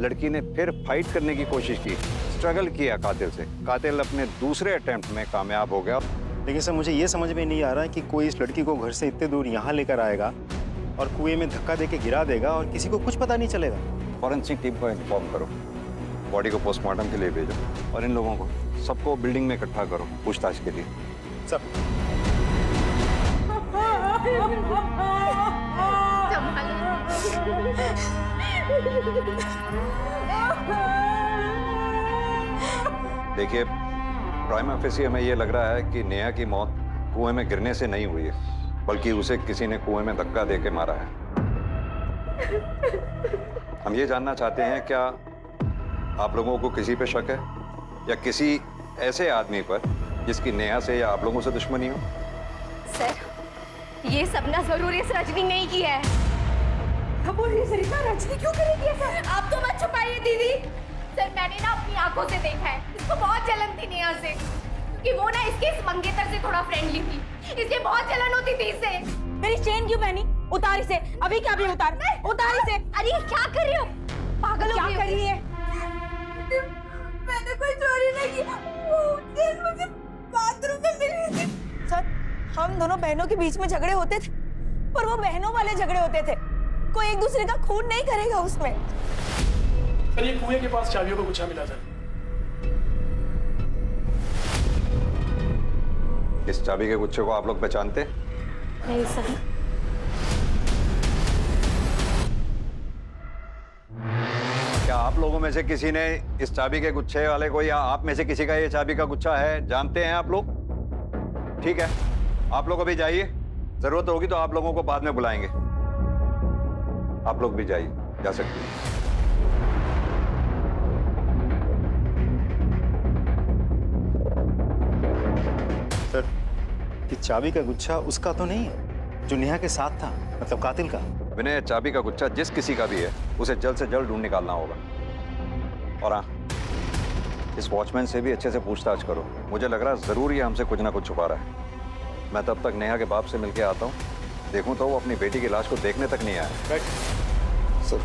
लड़की ने फिर फाइट करने की कोशिश की, स्ट्रगल किया कातिल से। कातिल अपने दूसरे अटेम्प्ट में कामयाब हो गया। लेकिन सर, मुझे ये समझ में नहीं आ रहा है कि कोई इस लड़की को घर से इतने दूर यहाँ लेकर आएगा और कुएं में धक्का देके गिरा देगा और किसी को कुछ पता नहीं चलेगा। फॉरेंसिक टीम को इन्फॉर्म करो, बॉडी को पोस्टमार्टम के लिए भेजो और इन लोगों को सबको बिल्डिंग में इकट्ठा करो पूछताछ के लिए। सब देखिए, प्राइमा फेसी हमें ये लग रहा है कि नेहा की मौत कुएं में गिरने से नहीं हुई है, बल्कि उसे किसी ने कुएं में धक्का देके मारा है। हम ये जानना चाहते हैं, क्या आप लोगों को किसी पे शक है या किसी ऐसे आदमी पर जिसकी नेहा से या आप लोगों से दुश्मनी हो? सर, ये सपना जरूर इस रजनी ने ही किया है। रजनी क्यों करेगी ऐसा? आप तो मत छुपाइए दीदी। सर, मैंने ना अपनी आंखों से देखा है, इसको बहुत जलन थी नेहा से, क्योंकि वो ना इसके इस मंगेतर से थोड़ा फ्रेंडली थी। इसे बहुत जलन होती थी इससे। मेरी चेन क्यों पहनी? उतार इसे, अभी क्या भी उतार इसे। अरे क्या कर रही हो? पागल हो क्या गई हो? कर रही है? मैंने कोई चोरी नहीं की, वो चेन मुझे बाथरूम में मिली थी। सर, हम दोनों बहनों के बीच में झगड़े होते थे, पर वो बहनों वाले झगड़े होते थे। कोई एक दूसरे का खून नहीं करेगा उसमें। सर, ये कुएं के पास चाबियों का गुच्छा मिला था। इस चाबी के गुच्छे को आप लोग पहचानते? नहीं सर। क्या आप लोगों में से किसी ने इस चाबी के गुच्छे वाले को, या आप में से किसी का ये चाबी का गुच्छा है, जानते हैं आप लोग? ठीक है, आप लोग अभी जाइए, जरूरत होगी तो आप लोगों को बाद में बुलाएंगे। आप लोग भी जाइए, जा सकते हैं। सर, ये चाबी का गुच्छा उसका तो नहीं है जो नेहा के साथ था, मतलब कातिल का? विनय, चाबी का गुच्छा जिस किसी का भी है उसे जल्द से जल्द ढूंढ निकालना होगा। और हाँ, इस वॉचमैन से भी अच्छे से पूछताछ करो। मुझे लग रहा है जरूर ये हमसे कुछ ना कुछ छुपा रहा है। मैं तब तक नेहा के बाप से मिलके आता हूँ, देखूं तो वो अपनी बेटी की लाश को देखने तक नहीं आया। सर,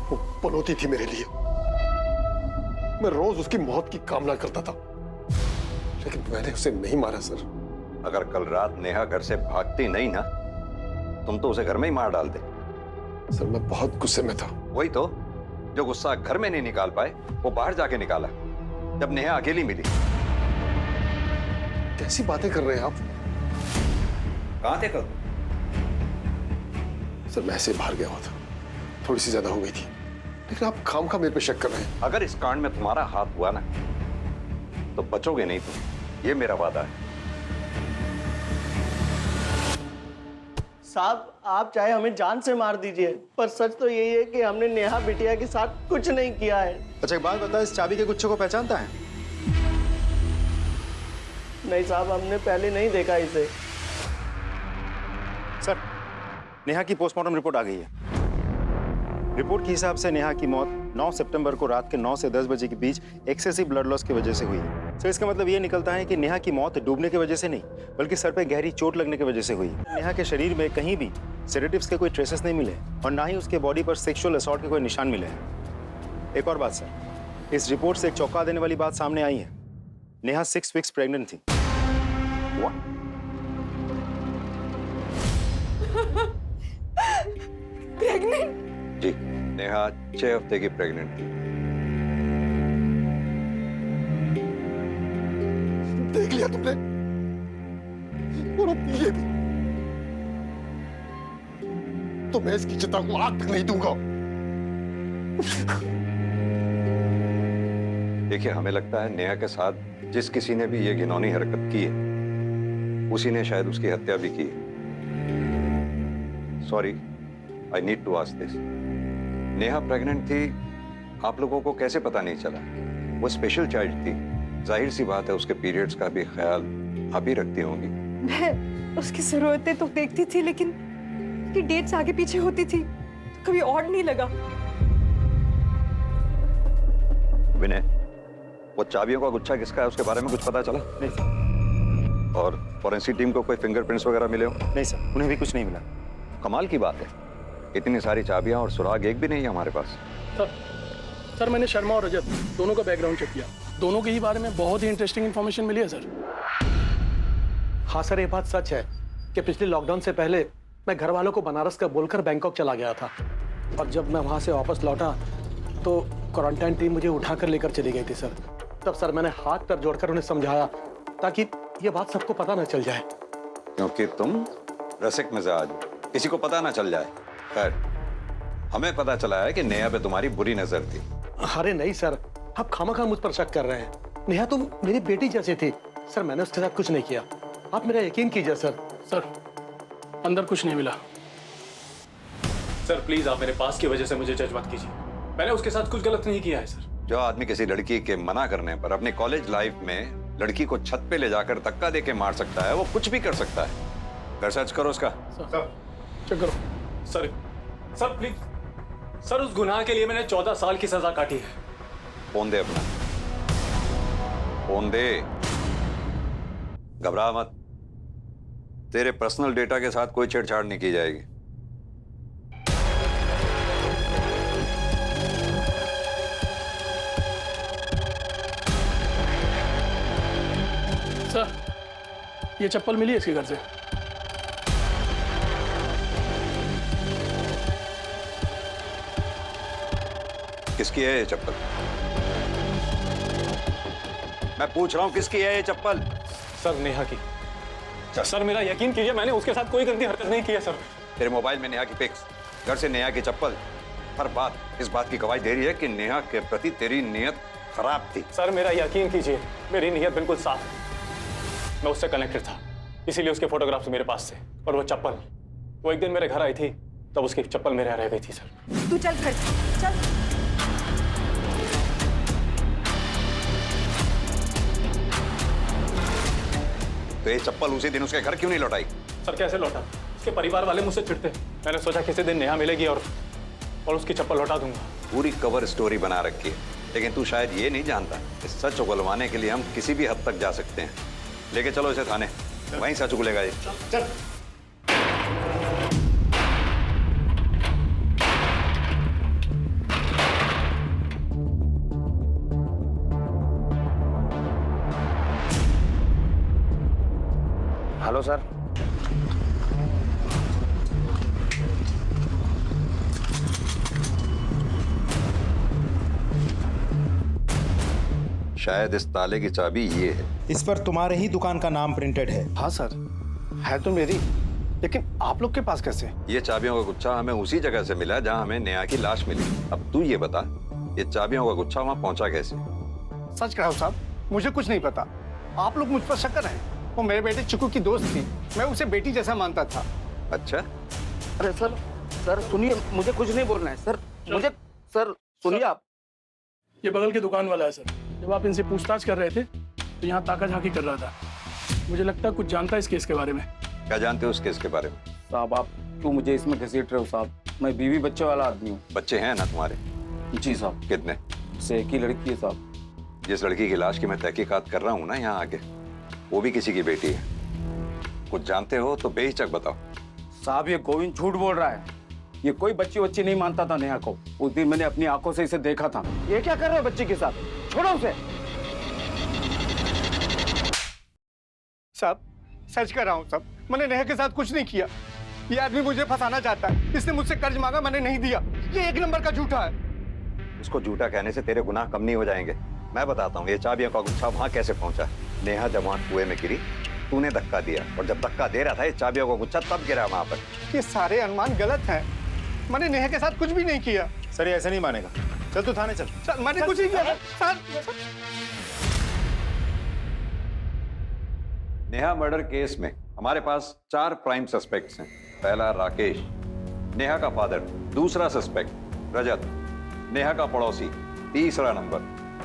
वो पनौती थी मेरे लिए। मैं रोज उसकी मौत की कामना करता था, लेकिन मैंने उसे नहीं मारा सर। अगर कल रात नेहा घर से भागती नहीं ना, तुम तो उसे घर में ही मार डालते। सर, मैं बहुत गुस्से में था। वही तो, जो गुस्सा घर में नहीं निकाल पाए वो बाहर जाके निकाला जब नेहा अकेली मिली। कैसी बातें कर रहे हैं आप? कहां थे कल? सर, मैं ऐसे बाहर गया हुआ था, थोड़ी सी ज्यादा हो गई थी, लेकिन आप खामखा मेरे पे शक कर रहे हैं। अगर इस कांड में तुम्हारा हाथ हुआ ना, तो बचोगे नहीं तुम, ये मेरा वादा है। साहब, आप चाहे हमें जान से मार दीजिए, पर सच तो यही है कि हमने नेहा बिटिया के साथ कुछ नहीं किया है। अच्छा, एक बात बता, इस चाबी के गुच्छे को पहचानता है? नहीं साहब, हमने पहले नहीं देखा इसे। सर, नेहा की पोस्टमार्टम रिपोर्ट आ गई है। रिपोर्ट के हिसाब से नेहा की मौत 9 सितंबर को रात के 9 से 10 बजे के बीच एक्सेसिव ब्लड लॉस की वजह से हुई है। सर, इसका मतलब ये निकलता है कि नेहा की मौत डूबने की वजह से नहीं, बल्कि सर पे गहरी चोट लगने की वजह से हुई। नेहा के शरीर में कहीं भी सेडेटिव्स के कोई ट्रेसेस नहीं मिले और ना ही उसके बॉडी पर सेक्सुअल असॉल्ट के कोई निशान मिले हैं। एक और बात सर, इस रिपोर्ट से एक चौंका देने वाली बात सामने आई है। नेहा 6 वीक्स प्रेग्नेंट थी। प्रेग्नेंट? जी, नेहा 6 हफ्ते की प्रेग्नेंट थी। देख लिया तुमने? और अब ये भी। तो मैं इसकी चिता को आग तक नहीं दूंगा। देखिए, हमें लगता है नेहा के साथ जिस किसी ने भी ये घिनौनी हरकत की है उसी ने शायद उसकी हत्या भी की है। Sorry, I need to ask this. Neha pregnant थी, आप लोगों को कैसे पता नहीं चला? वो स्पेशल चाइल्ड थी, जाहिर सी बात है उसके पीरियड्स का भी ख्याल आप ही रखती होंगी। मैं उसकी जरूरतें तो देखती थी, लेकिन उसकी डेट्स आगे पीछे होती थी तो कभी ऑड नहीं लगा। विनय, वो चाबियों का गुच्छा किसका है, उसके बारे में कुछ पता चला? नहीं सर। और फॉरेंसिक टीम को कोई फिंगरप्रिंट्स वगैरह मिले हो? नहीं सर, उन्हें भी कुछ नहीं मिला। कमाल की बात है, इतनी सारी चाबियां और सुराग एक भी नहीं है हमारे पास। सर मैंने शर्मा और रजत दोनों का बैकग्राउंड चेक किया, दोनों के ही बारे में बहुत ही इंटरेस्टिंग इन्फॉर्मेशन मिली है सर। हाँ सर, ये बात सच है कि पिछले लॉकडाउन से पहले मैं घर वालों को बनारस का बोलकर बैंकॉक चला गया था, और जब मैं वहाँ से वापस लौटा तो क्वारंटाइन टीम मुझे उठाकर लेकर चली गई थी सर। तब सर मैंने हाथ पैर जोड़कर उन्हें समझाया ताकि ये बात सबको पता न चल जाए। क्योंकि तुम रसिक मिजाज, किसी को पता ना चल जाए। खैर, हमें पता चला है कि नेहा पे तुम्हारी बुरी नजर थी। अरे नहीं सर, आप खामखा मुझ पर शक कर रहे हैं। नेहा तो मेरी बेटी जैसी थी सर, मैंने उसके साथ कुछ नहीं किया, आप मेरा यकीन कीजिए सर। सर अंदर कुछ नहीं मिला। सर प्लीज आप मेरे पास की वजह से मुझे जज मत कीजिए, मैंने उसके साथ कुछ गलत नहीं किया है सर। जो आदमी किसी लड़की के मना करने पर अपनी कॉलेज लाइफ में लड़की को छत पे ले जाकर धक्का देके मार सकता है, वो कुछ भी कर सकता है। कर सर्च करो उसका। सर चेक करो। सर प्लीज सर, उस गुनाह के लिए मैंने 14 साल की सजा काटी है। फोन दे अपना, फोन दे, घबरा मत। तेरे पर्सनल डेटा के साथ कोई छेड़छाड़ नहीं की जाएगी। सर ये चप्पल मिली है इसके घर से। किसकी है ये चप्पल? मैं पूछ रहा हूं किसकी है ये चप्पल? सर नेहा की। सर मेरा यकीन कीजिए, मैंने उसके साथ कोई गंदी हरकत नहीं की है सर। तेरे मोबाइल में नेहा की पिक्स, घर से नेहा की चप्पल, हर बात इस बात की गवाही दे रही है कि नेहा के प्रति तेरी नीयत खराब थी। सर मेरा यकीन कीजिए, मेरी नीयत बिल्कुल साफ है। मैं उससे कनेक्टेड था, इसीलिए उसके फोटोग्राफ्स मेरे पास थे। और वो चप्पल, वो एक दिन मेरे घर आई थी, तब उसकी चप्पल मेरे यहाँ रह गई थी सर। तू चल घर चल। तो ये चप्पल उसी दिन उसके घर क्यों नहीं लौटाई? सर कैसे लौटा? उसके परिवार वाले मुझसे चिढ़ते। मैंने सोचा किसी दिन नेहा मिलेगी और उसकी चप्पल लौटा दूंगा। पूरी कवर स्टोरी बना रखी है, लेकिन तू शायद ये नहीं जानता कि सच उगलवाने के लिए हम किसी भी हद तक जा सकते हैं। लेके चलो इसे थाने, वहीं सच उगलेगा ये। चल। Hello sir. शायद इस ताले की चाबी ये है। इस पर तुम्हारे ही दुकान का नाम प्रिंटेड है। हाँ सर, है तो मेरी, लेकिन आप लोग के पास कैसे? ये चाबियों का गुच्छा हमें उसी जगह से मिला जहां हमें नेहा की लाश मिली। अब तू ये बता, ये चाबियों का गुच्छा वहां पहुंचा कैसे? सच कहो साहब, मुझे कुछ नहीं पता। आप लोग मुझ पर शक कर रहे हैं। वो मेरे बेटे चिकू की दोस्त थी, मैं उसे बेटी जैसा मानता था। अच्छा? अरे सर सुनिए, मुझे कुछ नहीं बोलना है सर। मुझे सर सुनिए आप। ये बगल के दुकान वाला है सर। जब आप इनसे पूछताछ कर रहे थे तो यहाँ ताका झाकी कर रहा था। मुझे लगता है कुछ जानता है इस केस के बारे में। क्या जानते हो उस केस के बारे में? साहब आप क्यों मुझे इसमें घसीट रहे हो साहब? मैं बीवी बच्चे वाला आदमी हूँ। बच्चे हैं ना तुम्हारे? जी साहब। कितने? से एक ही लड़की है साहब। जिस लड़की की लाश की मैं तहकीकात कर रहा हूँ ना यहाँ आके, वो भी किसी की बेटी है। कुछ जानते हो तो बेहिचक बताओ। साहब ये गोविंद झूठ बोल रहा है। ये कोई बच्ची नहीं मानता था नेहा को। उस दिन मैंने अपनी आंखों से इसे देखा था। ये क्या कर रहे हो बच्ची के साथ? छोड़ो उसे। साहब सच कर रहा हूँ साहब, मैंने नेहा के साथ कुछ नहीं किया। ये आदमी मुझे फंसाना चाहता है। इसने मुझसे कर्ज मांगा, मैंने नहीं दिया। ये एक नंबर का झूठा है। उसको झूठा कहने से तेरे गुनाह कम नहीं हो जाएंगे। मैं बताता हूँ ये चाबियों का गुच्छा वहां कैसे पहुंचा। नेहा जब वहां कुएं में गिरी, तूने धक्का दिया, और जब धक्का दे रहा था ये चाबियों का गुच्छा तब गिरा वहां पर। ये सारे अनुमान गलत हैं। मैंने नेहा के साथ कुछ भी नहीं किया। सर ये ऐसे नहीं मानेगा। चल तू थाने चल। सर मैंने कुछ नहीं किया सर। नेहा मर्डर केस में हमारे पास 4 प्राइम सस्पेक्ट्स हैं। पहला राकेश, नेहा का फादर। दूसरा सस्पेक्ट रजत, नेहा का पड़ोसी। तीसरा नंबर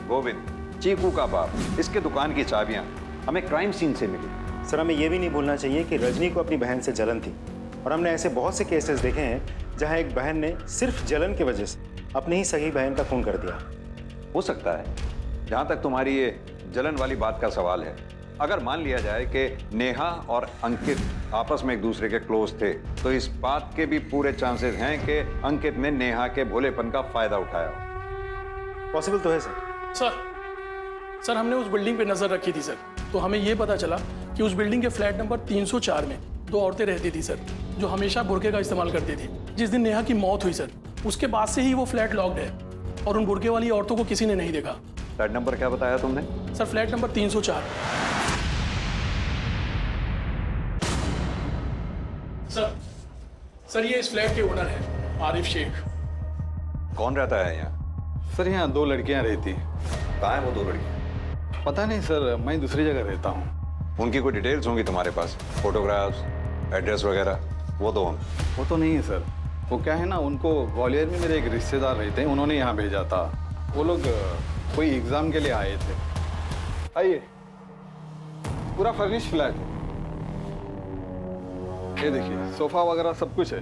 गोविंद, चीकू का बाप। इसके दुकान की चाबियां हमें क्राइम सीन से मिली। सर, हमें यह भी नहीं भूलना चाहिए कि रजनी को अपनी बहन से जलन थी, और हमने ऐसे बहुत से केसेस देखे हैं जहां एक बहन ने सिर्फ जलन की वजह से अपनी ही सगी बहन का खून कर दिया। हो सकता है, जहां तक तुम्हारी ये जलन वाली बात का सवाल है, अगर मान लिया जाए कि नेहा और अंकित आपस में एक दूसरे के क्लोज थे, तो इस बात के भी पूरे चांसेस हैं कि अंकित ने नेहा के भोलेपन का फायदा उठाया हो। पॉसिबल तो है सर। सर हमने उस बिल्डिंग पे नजर रखी थी सर, तो हमें ये पता चला कि उस बिल्डिंग के फ्लैट नंबर 304 में 2 औरतें रहती थी सर, जो हमेशा बुर्के का इस्तेमाल करती थी। जिस दिन नेहा की मौत हुई सर, उसके बाद से ही वो फ्लैट लॉक्ड है और उन बुर्के वाली औरतों को किसी ने नहीं देखा। फ्लैट नंबर क्या बताया तुमने? Sir flat number 304। सर ये इस फ्लैट के ओनर है आरिफ शेख। कौन रहता है यहाँ? सर यहाँ 2 लड़कियाँ रहती। कहाँ है वो 2 लड़कियाँ? पता नहीं सर, मैं दूसरी जगह रहता हूँ। उनकी कोई डिटेल्स होंगी तुम्हारे पास? फोटोग्राफ्स, एड्रेस वगैरह? वो दो हम। वो तो नहीं है सर। वो क्या है ना, उनको ग्वालियर में मेरे एक रिश्तेदार रहते हैं, उन्होंने यहाँ भेजा था। वो लोग कोई एग्जाम के लिए आए थे। आइए, पूरा फर्निश फ्लैट है। ये देखिए, सोफा वगैरह सब कुछ है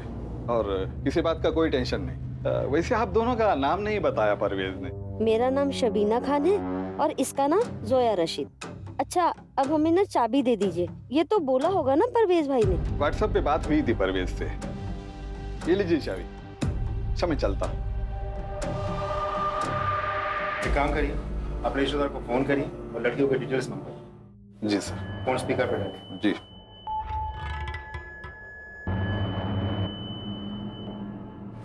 और किसी बात का कोई टेंशन नहीं। वैसे आप दोनों का नाम नहीं बताया परवेज ने। मेरा नाम शबीना खान है और इसका नाम जोया रशीद। अच्छा, अब हमें ना चाबी दे दीजिए। ये तो बोला होगा ना परवेज भाई ने। व्हाट्सएप पे बात हुई थी परवेज से। ये लीजिए चाबी। अच्छा मैं चलता। एक काम करिए, अपने रिश्तेदार को फोन करिए और लड़कियों के डिटेल्स मांगो। जी सर। फोन स्पीकर पे डालिए। जी।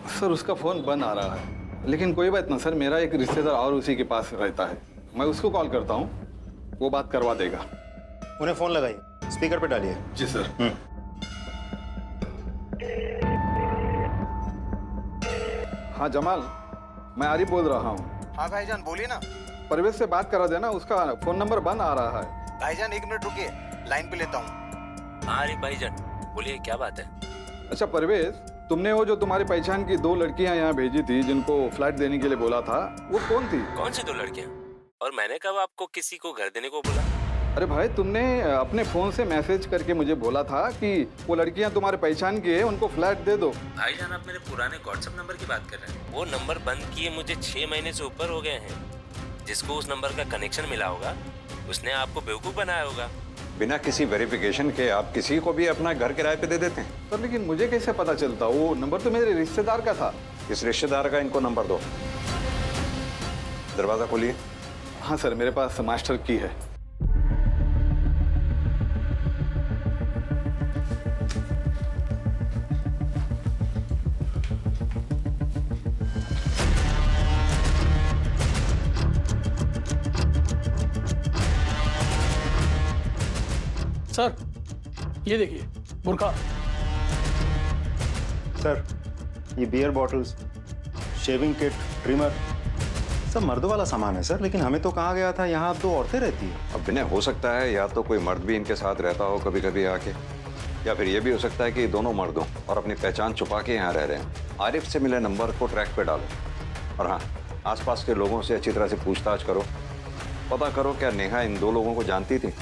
सर उसका फोन बंद आ रहा है, लेकिन कोई बात ना सर, मेरा एक रिश्तेदार और उसी के पास रहता है, मैं उसको कॉल करता हूँ, वो बात करवा देगा। उन्हें फोन लगाइए, स्पीकर पे डालिए। जी सर। हाँ जमाल, मैं आरिफ बोल रहा हूँ। हाँ भाईजान बोलिए ना। परवेज से बात करा देना, उसका फोन नंबर बंद आ रहा है। भाईजान 1 मिनट रुकिए, लाइन पे लेता हूँ। हाँ आरिफ भाईजान बोलिए, क्या बात है? अच्छा परवेज, तुमने वो जो तुम्हारी पहचान की 2 लड़कियां यहाँ भेजी थी, जिनको फ्लैट देने के लिए बोला था, वो कौन थी? कौन सी 2 लड़कियां? और मैंने कब आपको किसी को घर देने को बोला? अरे भाई, तुमने अपने फोन से मैसेज करके मुझे बोला था कि वो लड़कियां तुम्हारे पहचान की है, उनको फ्लैट दे दो। भाईजान आप मेरे पुराने व्हाट्सएप नंबर की बात कर रहे हैं? वो नंबर बंद किए मुझे 6 महीने से ऊपर हो गए हैं। जिसको उस नंबर का कनेक्शन मिला होगा, उसने आपको बेवकूफ बनाया होगा। बिना किसी वेरिफिकेशन के आप किसी को भी अपना घर किराए पे दे देते हैं? सर लेकिन मुझे कैसे पता चलता? वो नंबर तो मेरे रिश्तेदार का था। इस रिश्तेदार का इनको नंबर दो। दरवाजा खोलिए। हाँ सर, मेरे पास मास्टर की है। सर ये देखिए बुर्का। सर ये beer bottles, shaving kit, trimmer, सब मर्दों वाला सामान है सर, लेकिन हमें तो कहा गया था यहाँ 2 औरतें रहती हैं। अब विनय, हो सकता है या तो कोई मर्द भी इनके साथ रहता हो कभी कभी आके, या फिर ये भी हो सकता है कि दोनों मर्द हों और अपनी पहचान छुपा के यहाँ रह रहे हैं। आरिफ से मिले नंबर को ट्रैक पे डालो और हाँ, आसपास के लोगों से अच्छी तरह से पूछताछ करो। पता करो क्या नेहा इन 2 लोगों को जानती थी,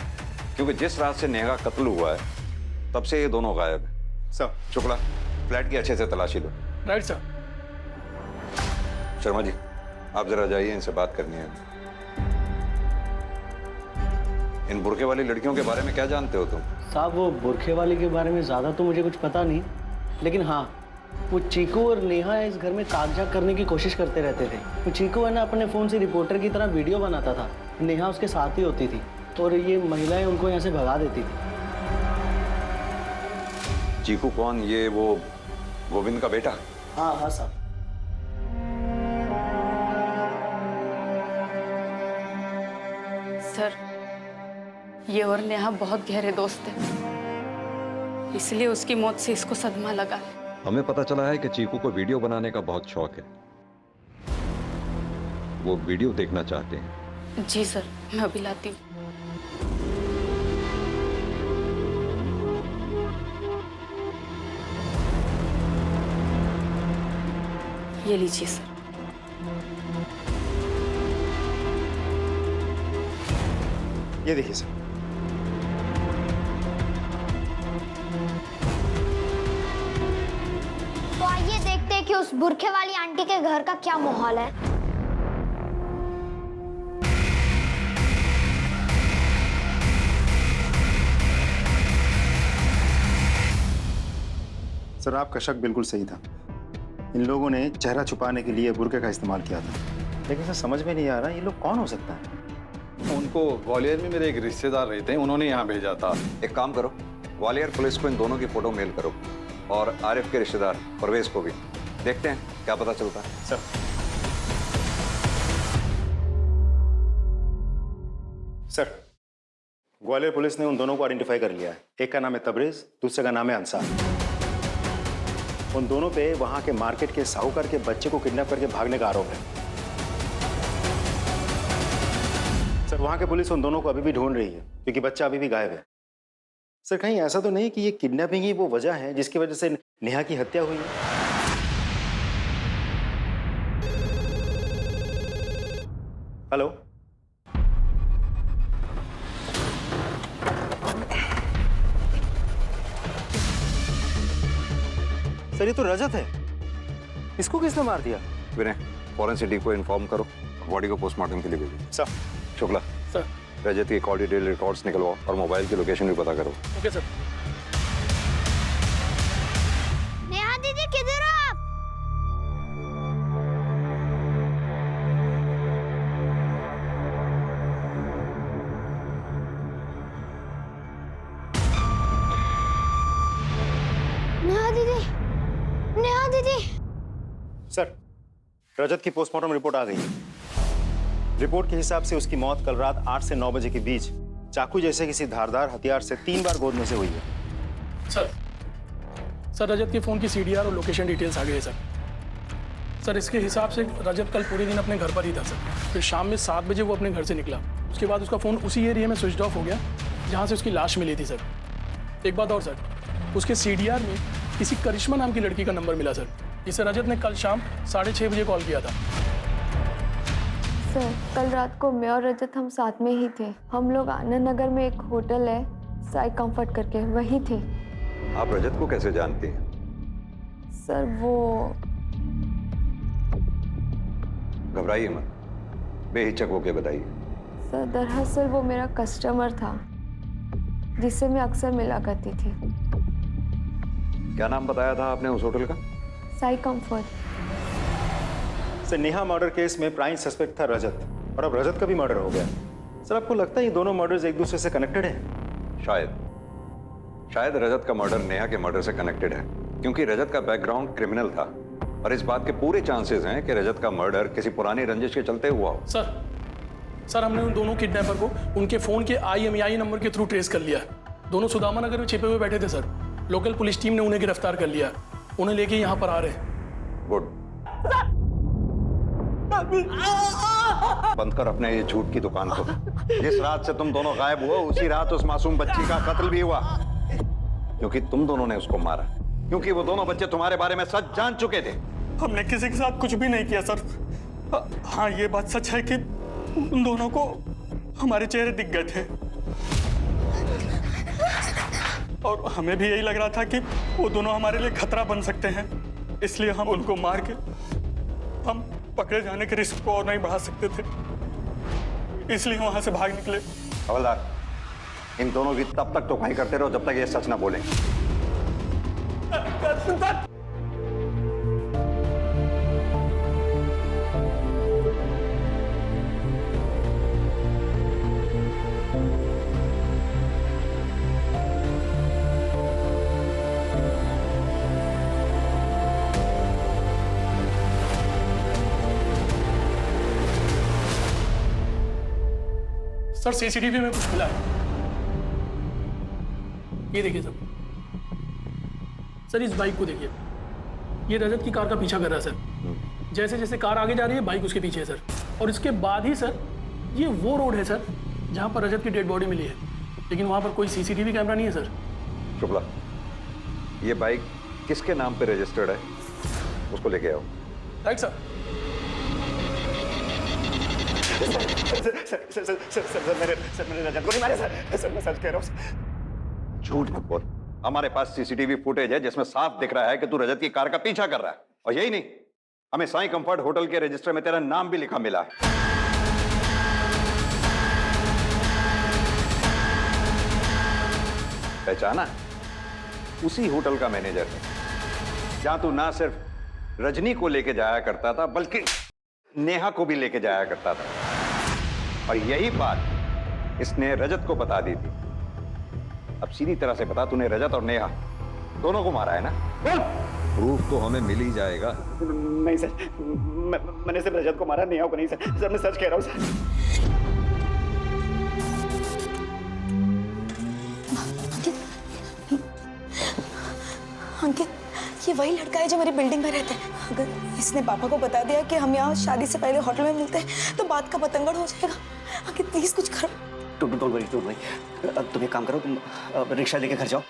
क्योंकि जिस रात से नेहा का कत्ल हुआ है तब से ये दोनों गायब है। सर शुक्ला, फ्लैट की अच्छे से तलाशी लो। Right sir. शर्मा जी आप जरा जाइए, इनसे बात करनी है। इन बुर्के वाली लड़कियों के बारे में क्या जानते हो तुम? साहब वो बुरखे वाली के बारे में ज़्यादा तो मुझे कुछ पता नहीं, लेकिन हाँ वो चीकू और नेहा इस घर में कागजात करने की कोशिश करते रहते थे। वो चीकू है ना अपने फ़ोन से रिपोर्टर की तरह वीडियो बनाता था, नेहा उसके साथ ही होती थी और ये महिलाएं उनको यहाँ से भगा देती थी। चीकू कौन? ये वो गोविंद का बेटा? हाँ हाँ साहब। सर ये और नेहा बहुत गहरे दोस्त हैं, इसलिए उसकी मौत से इसको सदमा लगा है। हमें पता चला है कि चीकू को वीडियो बनाने का बहुत शौक है, वो वीडियो देखना चाहते हैं। जी सर, मैं अभी लाती हूँ। ये लीजिए सर। ये देखिए सर। तो आइए देखते हैं कि उस बुरखे वाली आंटी के घर का क्या माहौल है। सर आपका शक बिल्कुल सही था। इन लोगों ने चेहरा छुपाने के लिए बुरके का इस्तेमाल किया था, लेकिन सर समझ में नहीं आ रहा ये लोग कौन हो सकता है। उनको ग्वालियर में मेरे एक रिश्तेदार रहते हैं, उन्होंने यहाँ भेजा था। एक काम करो, ग्वालियर पुलिस को इन दोनों की फोटो मेल करो और आरिफ के रिश्तेदार परवेज को भी। देखते हैं क्या पता चलता है। सर सर ग्वालियर पुलिस ने उन दोनों को आइडेंटिफाई कर लिया है। एक का नाम है तबरेज, दूसरे का नाम है अंसार। उन दोनों पे वहां के मार्केट के साहूकार के बच्चे को किडनैप करके भागने का आरोप है। सर वहां के पुलिस उन दोनों को अभी भी ढूंढ रही है क्योंकि बच्चा अभी भी गायब है। सर कहीं ऐसा तो नहीं कि ये किडनैपिंग ही वो वजह है जिसकी वजह से नेहा की हत्या हुई है? हेलो सर ये तो रजत है, इसको किसने मार दिया? विनय, फॉरेंसिक को इन्फॉर्म करो, बॉडी को पोस्टमार्टम के लिए भेजो। सर। शुक्ला सर, रजत की कॉल डिटेल रिकॉर्ड्स निकलवाओ और मोबाइल की लोकेशन भी पता करो। Okay sir. नेहा दीदी किधर हो आप? नेहा दीदी, नेहा दीदी। सर रजत की पोस्टमार्टम रिपोर्ट आ गई है। रिपोर्ट के हिसाब से उसकी मौत कल रात 8 से 9 बजे के बीच चाकू जैसे किसी धारदार हथियार से 3 बार गोद में से हुई है। सर रजत के फोन की सीडीआर और लोकेशन डिटेल्स आ गए सर। सर इसके हिसाब से रजत कल पूरे दिन अपने घर पर ही था सर। फिर शाम में 7 बजे वो अपने घर से निकला। उसके बाद उसका फ़ोन उसी एरिया में स्विच ऑफ हो गया जहाँ से उसकी लाश मिली थी सर। एक बात और सर, उसके सीडीआर में किसी करिश्मा नाम की लड़की का नंबर मिला सर, जिसे रजत ने कल शाम 6:30 बजे कॉल किया था। सर कल रात को मैं और रजत हम साथ में ही थे। हम लोग आनंद नगर में एक होटल है साई कंफर्ट करके, वही थे। आप रजत को कैसे जानती हैं? सर वो घबराइए मत, बेहिचक होके बताइए। सर दरअसल वो मेरा कस्टमर था जिससे मैं अक्सर मिला करती थी। क्या नाम बताया था आपने उस होटल का? Sai comfort. Sir Neha murder case में प्राइम सस्पेक्ट था रजत, और अब रजत का भी मर्डर हो गया। सर आपको लगता है ये दोनों मर्डर्स एक दूसरे से कनेक्टेड हैं? शायद रजत का मर्डर नेहा के मर्डर से कनेक्टेड है, क्योंकि रजत का बैकग्राउंड क्रिमिनल था और इस बात के पूरे चांसेस हैं कि रजत का मर्डर किसी पुरानी रंजिश के चलते हुआ हो। सर हमने उन दोनों किडनैपर को उनके फोन के IMEI नंबर के थ्रू ट्रेस कर लिया। दोनों सुदामा नगर में छिपे हुए बैठे थे सर। लोकल पुलिस टीम ने उन्हें गिरफ्तार कर लिया, उन्हें लेके यहाँ पर आ रहे हैं। गुड। बंद कर अपने ये झूठ की दुकान को। जिस रात से तुम दोनों गायब हुए उसी रात उस मासूम बच्ची का कत्ल भी हुआ, क्योंकि तुम दोनों ने उसको मारा, क्योंकि वो दोनों बच्चे तुम्हारे बारे में सच जान चुके थे। हमने किसी के साथ कुछ भी नहीं किया सर। हाँ ये बात सच है कि उन दोनों को हमारे चेहरे दिख गए थे और हमें भी यही लग रहा था कि वो दोनों हमारे लिए खतरा बन सकते हैं, इसलिए हम उनको मार के हम पकड़े जाने के रिस्क को और नहीं बढ़ा सकते थे, इसलिए वहां से भाग निकले। हवलदार, इन दोनों की तब तक तो वहीं करते रहो जब तक ये सच ना बोलें। सर CCTV में कुछ मिला है, ये देखिए सर इस बाइक को देखिए, ये रजत की कार का पीछा कर रहा है सर। जैसे जैसे कार आगे जा रही है बाइक उसके पीछे है सर। और इसके बाद ही सर ये वो रोड है सर जहां पर रजत की डेड बॉडी मिली है, लेकिन वहां पर कोई CCTV कैमरा नहीं है सर। शुक्ला, ये बाइक किसके नाम पे रजिस्टर्ड है, उसको लेके आओ। Right sir? मैंने रजत को नहीं मारा सर मैं सच कह रहा हूँ। झूठ मत बोल। हमारे पास सीसीटीवी फुटेज है जिसमें साफ दिख रहा है कि तू रजत की कार का पीछा कर रहा है। और यही नहीं, हमें साईं कंफर्ट होटल के रजिस्टर में तेरा नाम भी लिखा मिला है। पहचाना? उसी होटल का मैनेजर है जहां तू ना सिर्फ रजनी को लेके जाया करता था बल्कि नेहा को भी लेके जाया करता था। और यही बात इसने रजत को बता दी थी। अब सीधी तरह से बता, तूने रजत और नेहा दोनों को मारा है ना? प्रूफ तो हमें मिल ही जाएगा। नहीं सर, मैंने सिर्फ रजत को मारा, नेहा को नहीं सर। सर मैं सच कह रहा हूँ सर। अंकित, ये वही लड़का है जो मेरी बिल्डिंग में रहता है। अगर इसने पापा को बता दिया कि हम यहाँ शादी से पहले होटल में मिलते हैं तो बात का पतंगड़ हो जाएगा। अंकित प्लीज कुछ करो। Don't worry. तुम एक काम करो, तुम रिक्शा लेके घर जाओ,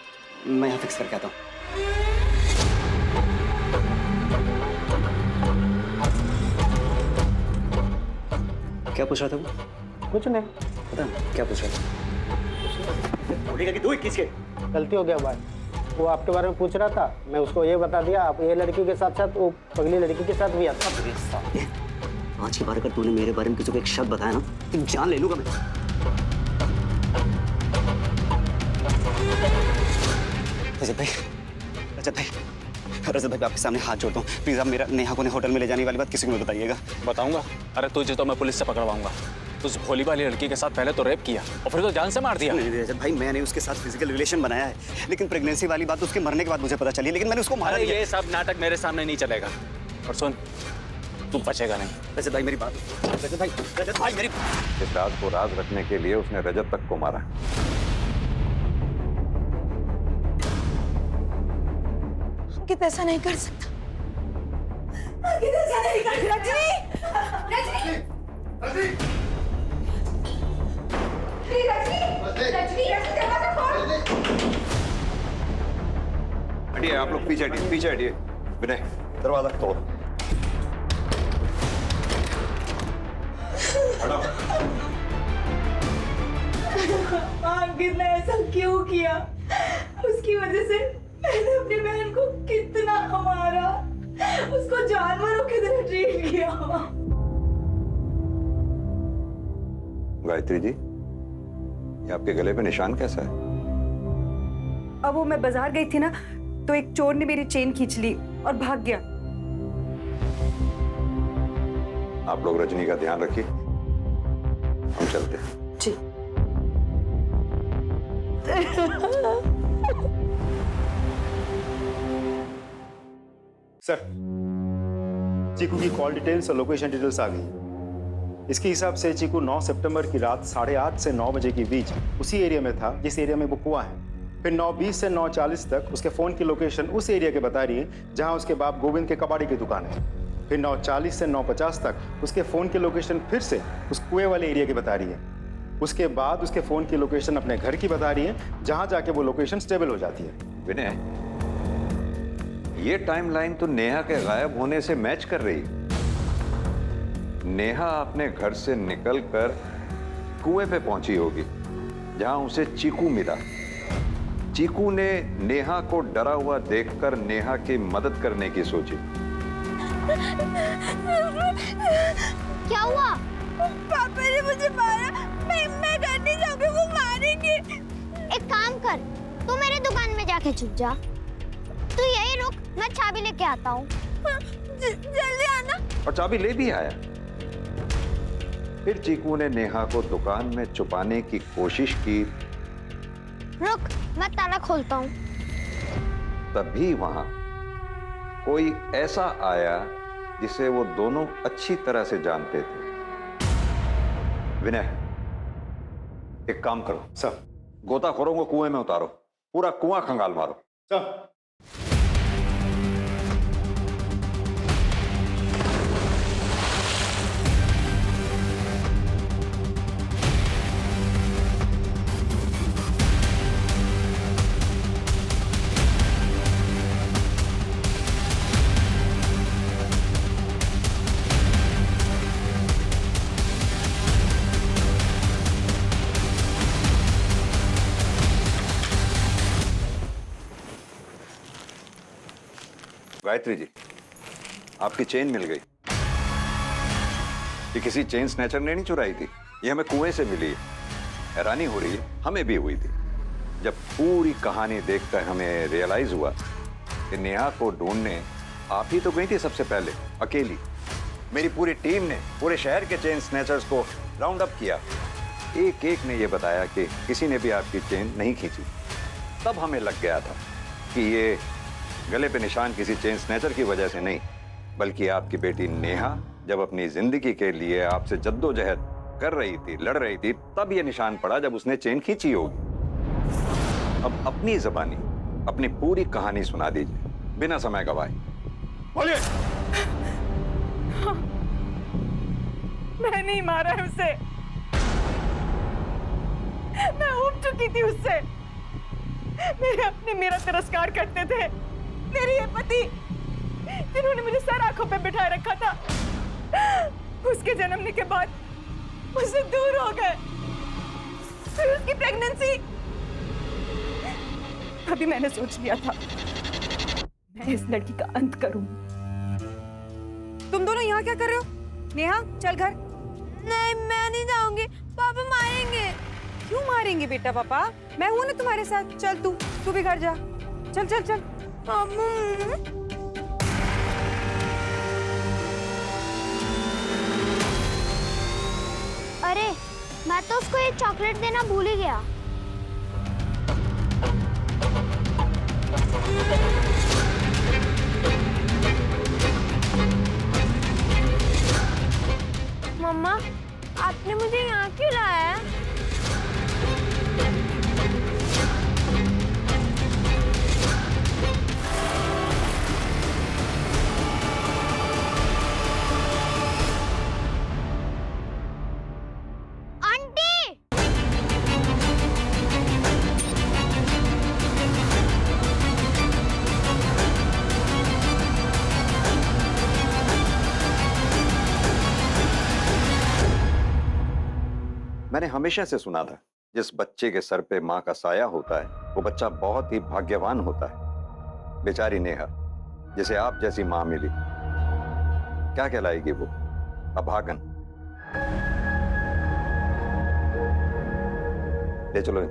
मैं यहाँ फिक्स करके आता हूँ। क्या पूछ रहा था वो? कुछ नहीं। पता नहीं क्या पूछ रहा था? बोलेगा कि 2-21 के। गलती हो गया भाई, वो आपके बारे में पूछ रहा था, मैं उसको ये बता दिया आप ये लड़की के साथ साथ वो पगली लड़की के साथ भी आता। आज की बार अगर तूने मेरे बारे में किसी को एक शब्द बताया ना तो जान ले लूंगा मैं। रजत भाई आपके सामने हाथ जोड़ता हूँ, प्लीज आप मेरा नेहा को होटल में ले जाने वाली बात किसी को मत बताइएगा। बताऊंगा? अरे तुझे तो मैं पुलिस से पकड़वाऊंगा। उस भोली वाली लड़की के साथ पहले तो रेप किया और फिर तो जान से मार दिया। नहीं रजत भाई, मैंने उसके साथ फिजिकल रिलेशन बनाया है, लेकिन प्रेगनेंसी वाली बात उसके मरने के बाद मुझे पता चली, लेकिन मैंने उसको मारा। ये सब नाटक मेरे सामने नहीं चलेगा। और सुन, तू बचेगा नहीं। रजत भाई मेरी बात, रजत भाई मेरी। इस राज को राज रखने के लिए उसने रजत तक को मारा। अंकित ऐसा नहीं कर सकता। अंकित ऐसा नहीं कर सकता। हटिए आप लोग, पीछे हटिए, पीछे हटिए। विनय दरवाजा तोड़। अंकित ने ऐसा क्यों किया? उसकी वजह से मैंने अपनी बहन को कितना मारा, उसको जानवरों की तरह ट्रीट किया। गायत्री जी, ये आपके गले पे निशान कैसा है? अब वो मैं बाजार गई थी ना, तो एक चोर ने मेरी चेन खींच ली और भाग गया। आप लोग रजनी का ध्यान रखिए, हम चलते हैं। जी। सर, चीकू की कॉल डिटेल्स और लोकेशन डिटेल्स आ गई। इसके हिसाब से चीकू 9 सितंबर की रात 8:30 से 9 बजे के बीच उसी एरिया में था जिस एरिया में वो कुआं है। फिर 9:20 से 9:40 तक उसके फ़ोन की लोकेशन उस एरिया के बता रही है जहां उसके बाप गोविंद के कबाड़ी की दुकान है। फिर 9:40 से 9:50 तक उसके फ़ोन की लोकेशन फिर से उस कुएं वाले एरिया की बता रही है। उसके बाद उसके फ़ोन की लोकेशन अपने घर की बता रही है जहां जाके वो लोकेशन स्टेबल हो जाती है। विनय, ये टाइमलाइन तो नेहा के गायब होने से मैच कर रही है। नेहा अपने घर से निकलकर कुएं पे पहुंची होगी जहां उसे चीकू मिला। चीकू ने नेहा को डरा हुआ देखकर नेहा की मदद करने की सोची। क्या हुआ? पापा ने मुझे मारा। मैं घर नहीं जाऊंगी, वो मारेंगे। एक काम कर, तू मेरी दुकान में जाके छुप जा। तू यही रुक, मैं चाबी लेके आता हूँ। जल्दी आना। और चाबी ले भी आया। फिर चीकू ने नेहा को दुकान में छुपाने की कोशिश की। रुक, मैं ताला खोलता हूँ। तभी वहां कोई ऐसा आया जिसे वो दोनों अच्छी तरह से जानते थे। विनय, एक काम करो सर, गोताखोरों को कुएं में उतारो, पूरा कुआं खंगाल मारो सर। गायत्री जी, आपकी चेन मिल गई। ये किसी चेन स्नैचर ने नहीं चुराई थी, ये हमें कुएं से मिली है। हैरानी हो रही है, हमें भी हुई थी जब पूरी कहानी देखकर हमें रियलाइज हुआ कि नेहा को ढूंढने आप ही तो गई थी सबसे पहले, अकेली। मेरी पूरी टीम ने पूरे शहर के चेन स्नैचर्स को राउंड अप किया। एक एक ने यह बताया कि किसी ने भी आपकी चेन नहीं खींची। तब हमें लग गया था कि ये गले पे निशान किसी चेन स्नैचर की वजह से नहीं, बल्कि आपकी बेटी नेहा जब अपनी जिंदगी के लिए आपसे जद्दोजहद कर रही थी, लड़ रही थी, तब ये निशान पड़ा जब उसने चेन खींची होगी। अब अपनी ज़बानी अपनी पूरी कहानी सुना दीजिए बिना समय गवाए। बोलिए। मैं नहीं मारा है उसे, मैं उब चुकी थी उससे। मेरे अपने मेरा तिरस्कार करते थे मेरे ये पति, जिन्होंने मुझे सर आंखों पे बिठाए रखा था, उसके जन्मने के बाद मुझसे दूर हो गए। फिर उसकी प्रेगनेंसी, अभी मैंने सोच लिया था मैं इस लड़की का अंत करूं। तुम दोनों यहाँ क्या कर रहे हो? नेहा चल घर। नहीं, मैं नहीं जाऊंगी, पापा मारेंगे। क्यों मारेंगे बेटा? पापा मैं हूं ना तुम्हारे साथ। चल तू भी घर जा। चल चल चल। अरे मैं तो उसको एक चॉकलेट देना भूल ही गया। मम्मा, आपने मुझे यहाँ क्यों लाया है? मैंने हमेशा से सुना था जिस बच्चे के सर पे माँ का साया होता है वो बच्चा बहुत ही भाग्यवान होता है। बेचारी नेहा, जिसे आप जैसी माँ मिली, क्या कहलाएगी वो? अभागन। ले चलो।